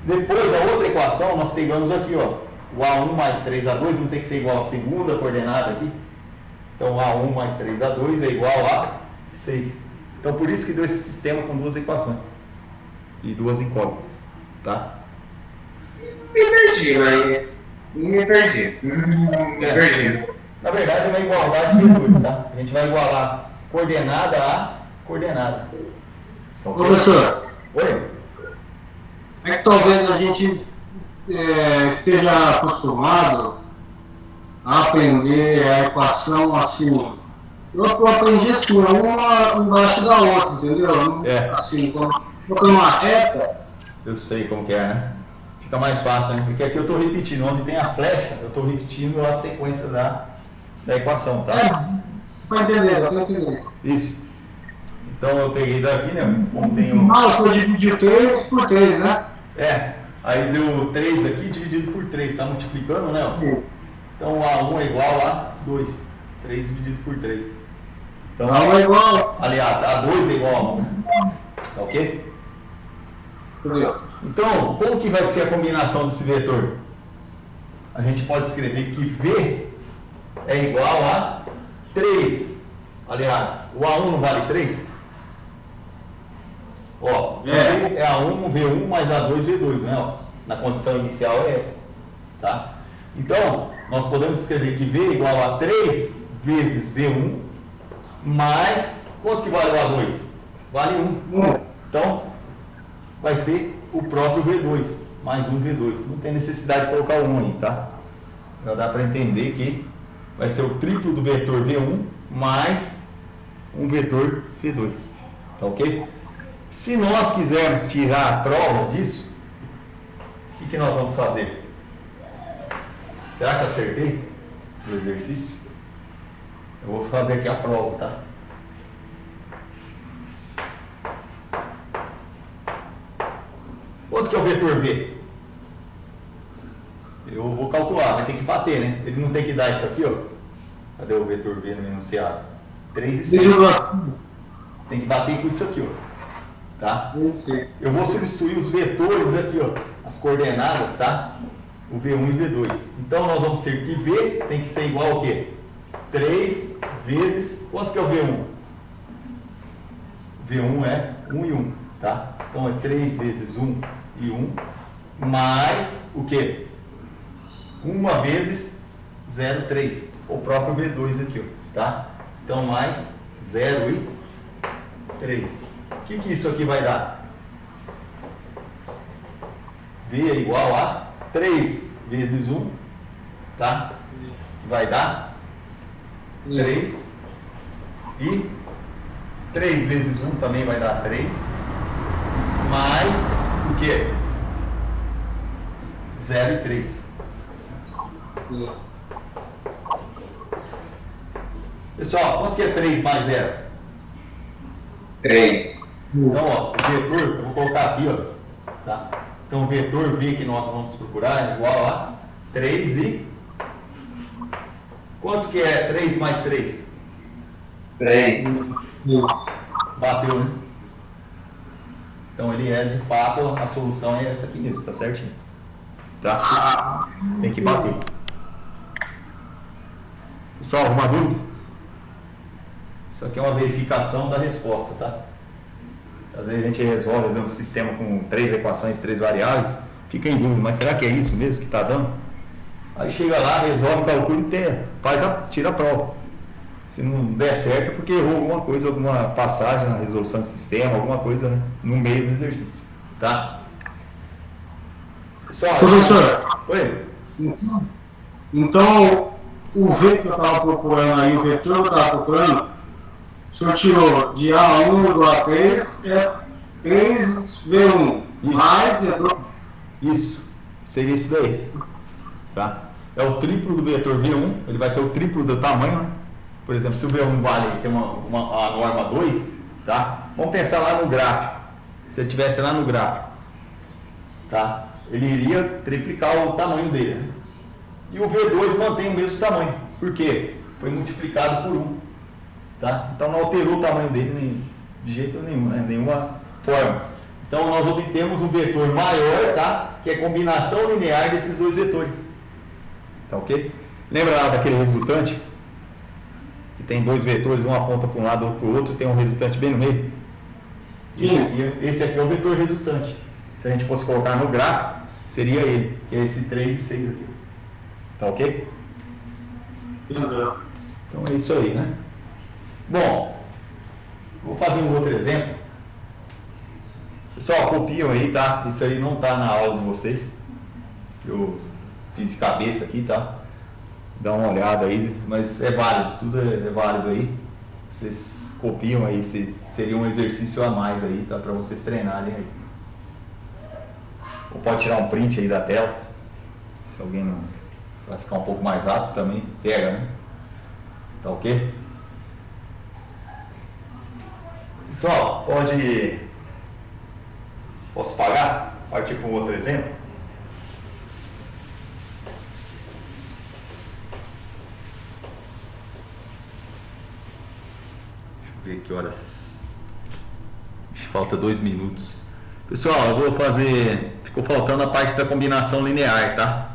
Depois, a outra equação, nós pegamos aqui, ó. O A1 mais 3A2 não tem que ser igual à segunda coordenada aqui. Então, A1 mais 3A2 é igual a 6. Então, por isso que deu esse sistema com duas equações. E duas incógnitas, tá? Me perdi, mas... Me perdi. Na verdade, é uma igualdade de vetores, tá? A gente vai igualar coordenada a coordenada. Ô, professor. Oi? É que talvez a gente esteja acostumado a aprender a equação assim. Eu aprendi assim, uma embaixo da outra, entendeu? Assim, colocando uma reta. Eu sei como que é, né? Fica mais fácil, né? Porque aqui eu estou repetindo, onde tem a flecha, eu estou repetindo a sequência da equação, tá? Vai entender, vai entender. Isso. Então eu peguei daqui, né? Como tem um... eu vou dividir 3 por 3, né? Aí deu 3 aqui dividido por 3, tá multiplicando, né? Então A1 é igual a 2. 3 dividido por 3. Então, A1 é igual... Aliás, A2 é igual a 1. Tá ok? Então, como que vai ser a combinação desse vetor? A gente pode escrever que V é igual a 3, aliás, o A1 não vale 3? Ó, V é A1, V1 mais A2, V2, né? Ó, na condição inicial é essa, tá? Então, nós podemos escrever que V é igual a 3 vezes V1 mais, quanto que vale o A2? Vale 1. Então, vai ser o próprio V2, mais um V2. Não tem necessidade de colocar o 1 aí, tá? Já dá para entender que vai ser o triplo do vetor V1 mais um vetor V2. Tá ok? Se nós quisermos tirar a prova disso, o que nós vamos fazer? Será que eu acertei o exercício? Eu vou fazer aqui a prova, tá? Quanto que é o vetor V? Eu vou calcular, vai ter que bater, né? Ele não tem que dar isso aqui, ó. Cadê o vetor V no enunciado? 3 e 6. Tem que bater com isso aqui, ó. Tá? Eu vou substituir os vetores aqui, ó. As coordenadas, tá? O V1 e o V2. Então nós vamos ter que V tem que ser igual ao quê? 3 vezes... Quanto que é o V1? V1 é 1 e 1, tá? Então é 3 vezes 1 e 1 mais o quê? 1 vezes 0,3. O próprio V2 aqui, ó, tá? Então mais 0 e 3. O que isso aqui vai dar? V é igual a 3 vezes 1, tá? Vai dar 3 e 3 vezes 1 também vai dar 3, mais o que? 0 e 3. Pessoal, quanto que é 3 mais 0? 3. Então, ó, o vetor, eu vou colocar aqui, ó, tá? Então, o vetor V que nós vamos procurar é igual a 3 e... Quanto que é 3 mais 3? 6. Bateu, né? Então, ele é, de fato, a solução é essa aqui mesmo, tá certinho? Tá? Tem que bater. Pessoal, alguma dúvida? Isso aqui é uma verificação da resposta, tá? Às vezes a gente resolve um sistema com 3 equações, 3 variáveis, fica em dúvida, mas será que é isso mesmo que está dando? Aí chega lá, resolve, calcula e tira a prova. Se não der certo é porque errou alguma coisa, alguma passagem na resolução do sistema, alguma coisa, né, no meio do exercício, tá? Pessoal, professor, oi? Então, o V que eu estava procurando aí, o vetor que eu estava procurando, o senhor tirou de A1 do A3, é 3V1, mais vetor. Isso, seria isso daí, tá? É o triplo do vetor V1, ele vai ter o triplo do tamanho, né? Por exemplo, se o V1 vale, tem a norma 2, tá? Vamos pensar lá no gráfico. Se ele estivesse lá no gráfico, tá? Ele iria triplicar o tamanho dele, né? E o V2 mantém o mesmo tamanho. Por quê? Foi multiplicado por 1. Tá? Então não alterou o tamanho dele de jeito nenhum, né? Nenhuma forma. Então nós obtemos um vetor maior, tá? Que é a combinação linear desses dois vetores. Tá ok? Lembra lá daquele resultante? Que tem dois vetores, um aponta para um lado, outro para o outro, tem um resultante bem no meio? Esse aqui é o vetor resultante. Se a gente fosse colocar no gráfico, seria ele, que é esse 3 e 6 aqui. Tá ok? Então é isso aí, né? Bom, vou fazer um outro exemplo. Pessoal, copiam aí, tá? Isso aí não tá na aula de vocês. Eu fiz de cabeça aqui, tá? Dá uma olhada aí, mas é válido, tudo é válido aí. Vocês copiam aí, seria um exercício a mais aí, tá? Pra vocês treinarem aí. Ou pode tirar um print aí da tela. Se alguém não... vai ficar um pouco mais rápido também, pega, né? Tá ok? Pessoal, posso pagar? Partir para um outro exemplo? Deixa eu ver que horas. Falta 2 minutos. Pessoal, eu vou fazer... Ficou faltando a parte da combinação linear, tá?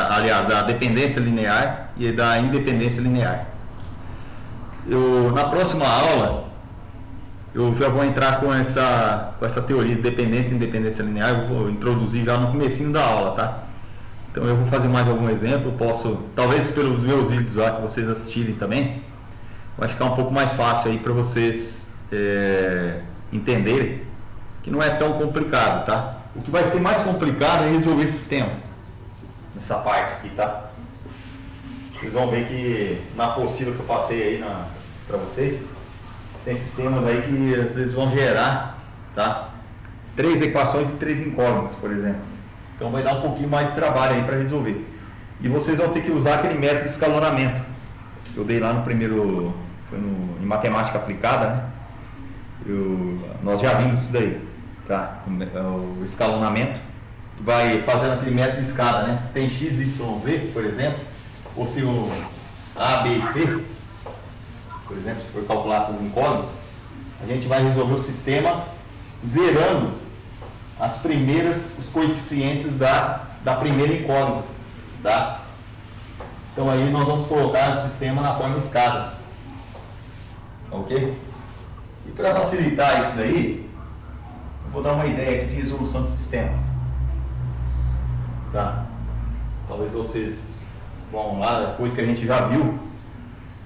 Aliás, da dependência linear e da independência linear. Na próxima aula, eu já vou entrar com essa teoria de dependência e independência linear, eu vou introduzir já no comecinho da aula, tá? Então eu vou fazer mais algum exemplo, talvez pelos meus vídeos lá que vocês assistirem também, vai ficar um pouco mais fácil aí para vocês entenderem que não é tão complicado, tá? O que vai ser mais complicado é resolver sistemas, nessa parte aqui, tá? Vocês vão ver que na apostila que eu passei aí para vocês, tem sistemas aí que vocês vão gerar, tá? 3 equações e 3 incógnitas, por exemplo. Então vai dar um pouquinho mais de trabalho aí para resolver. E vocês vão ter que usar aquele método de escalonamento que eu dei lá no primeiro, em matemática aplicada, né? Nós já vimos isso daí, tá? O escalonamento, que vai fazendo aquele método de escada, né? Se tem x, y, z, por exemplo, ou se o A, B e C, por exemplo, se for calcular essas incógnitas, a gente vai resolver o sistema zerando os coeficientes da primeira incógnita, tá? Então aí nós vamos colocar o sistema na forma escada, ok? E para facilitar isso daí, eu vou dar uma ideia aqui de resolução de sistemas, tá? Talvez vocês vão lá, depois que a gente já viu,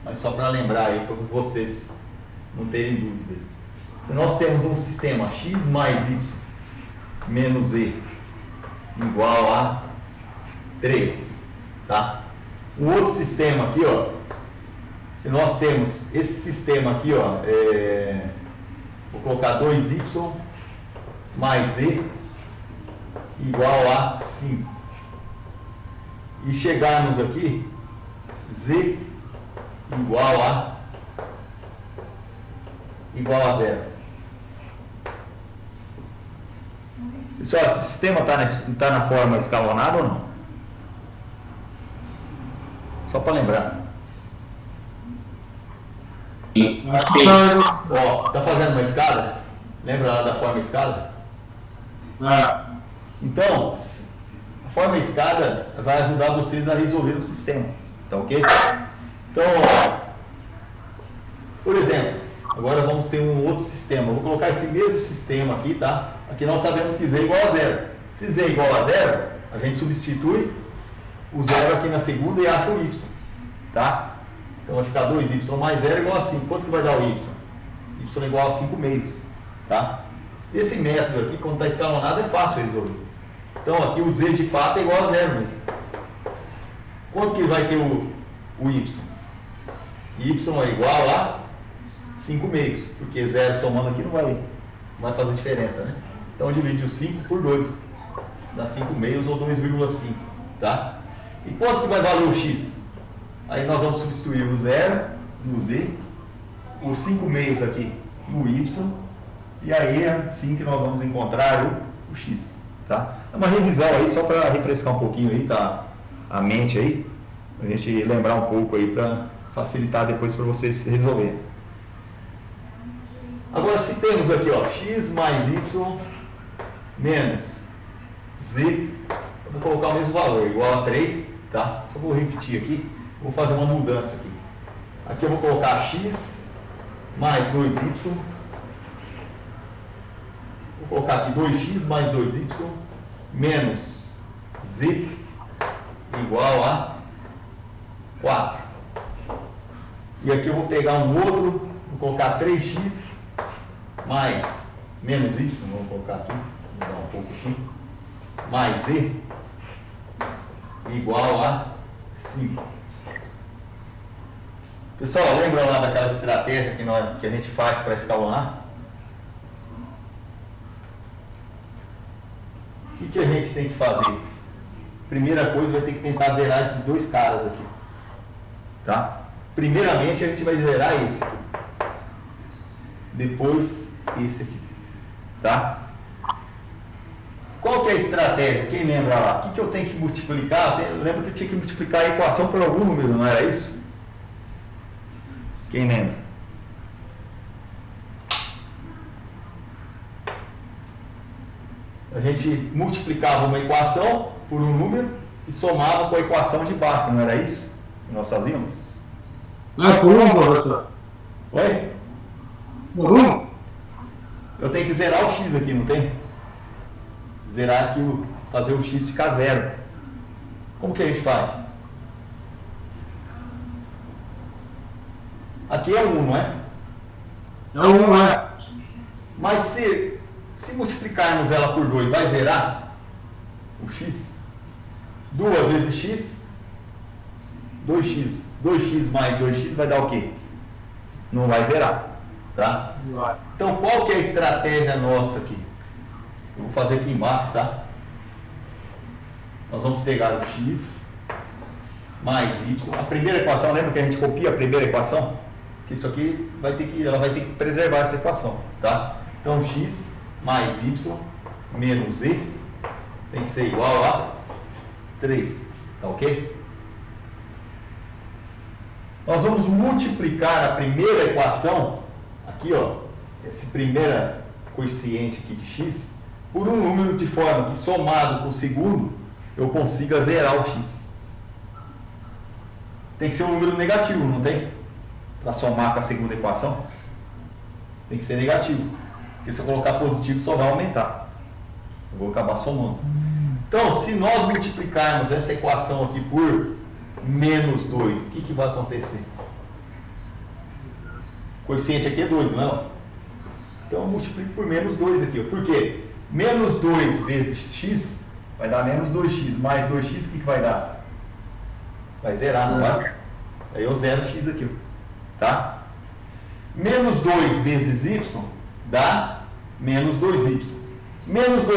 mas só para lembrar aí, para vocês não terem dúvida. Se nós temos um sistema x mais y menos e igual a 3, tá? Um outro sistema aqui, ó, se nós temos esse sistema aqui, ó, vou colocar 2y mais e igual a 5, e chegarmos aqui z igual a 0. Pessoal, esse sistema está na forma escalonada ou não? Só para lembrar. Ó, tá fazendo uma escada? Lembra lá da forma escada? Então, a forma escada vai ajudar vocês a resolver o sistema, tá ok? Então, ó, por exemplo, agora vamos ter um outro sistema. Eu vou colocar esse mesmo sistema aqui, tá? Aqui nós sabemos que z é igual a 0. Se z é igual a 0, a gente substitui o 0 aqui na segunda e acha o y, tá? Então vai ficar 2y mais 0 igual a 5. Quanto que vai dar o y? Y é igual a 5 meios, tá? Esse método aqui, quando está escalonado, é fácil resolver. Então aqui o z de fato é igual a 0 mesmo. Quanto que vai ter o y? Y é igual a 5 meios, porque 0 somando aqui não vai fazer diferença, né? Então divide o 5 por 2, dá 5 meios ou 2,5, tá? E quanto que vai valer o x? Aí nós vamos substituir o 0 no z, os 5 meios aqui no y, e aí é assim que nós vamos encontrar o x, tá? É uma revisão aí só para refrescar um pouquinho aí, tá? A mente aí, pra gente lembrar um pouco aí, para facilitar depois para vocês resolverem. Agora, se temos aqui, ó, x mais y menos z, eu vou colocar o mesmo valor, igual a 3, tá? Só vou repetir aqui, vou fazer uma mudança aqui. Aqui eu vou colocar x mais 2y, vou colocar aqui 2x mais 2y menos z igual a 4. E aqui eu vou pegar um outro, vou colocar 3x mais menos y, vamos colocar aqui, vou dar um pouco aqui, mais z igual a 5. Pessoal, lembra lá daquela estratégia que a gente faz para escalonar? O que a gente tem que fazer? Primeira coisa, vai ter que tentar zerar esses dois caras aqui, tá? Primeiramente a gente vai zerar esse aqui, depois esse aqui, tá? Qual que é a estratégia? Quem lembra lá? O que eu tenho que multiplicar? Lembra que eu tinha que multiplicar a equação por algum número, não era isso? Quem lembra? A gente multiplicava uma equação por um número e somava com a equação de baixo, não era isso que nós fazíamos? Não é por um, professor? Oi? Por 1? Eu tenho que zerar o x aqui, não tem? Zerar aqui, fazer o x ficar 0. Como que a gente faz? Aqui é 1, não é? Não, não é. Mas se multiplicarmos ela por 2, vai zerar o x? 2 vezes x, 2x. 2x mais 2x vai dar o quê? Não vai zerar, tá? Então, qual que é a estratégia nossa aqui? Eu vou fazer aqui embaixo, tá? Nós vamos pegar o x mais y. A primeira equação, lembra que a gente copia a primeira equação? Que isso aqui ela vai ter que preservar essa equação, tá? Então, x mais y menos z tem que ser igual a 3, tá ok? Nós vamos multiplicar a primeira equação, aqui ó, esse primeiro coeficiente aqui de x, por um número de forma que somado com o segundo, eu consiga zerar o x. Tem que ser um número negativo, não tem? Para somar com a segunda equação. Tem que ser negativo. Porque se eu colocar positivo, só vai aumentar. Eu vou acabar somando. Então, se nós multiplicarmos essa equação aqui por menos 2, o que vai acontecer? O coeficiente aqui é 2, não? Então eu multiplico por menos 2 aqui. Por quê? Menos 2 vezes x vai dar menos 2x. Mais 2x, o que vai dar? Vai zerar, não vai? Aí eu zero x aqui. Tá? Menos 2 vezes y dá menos 2y. Menos 2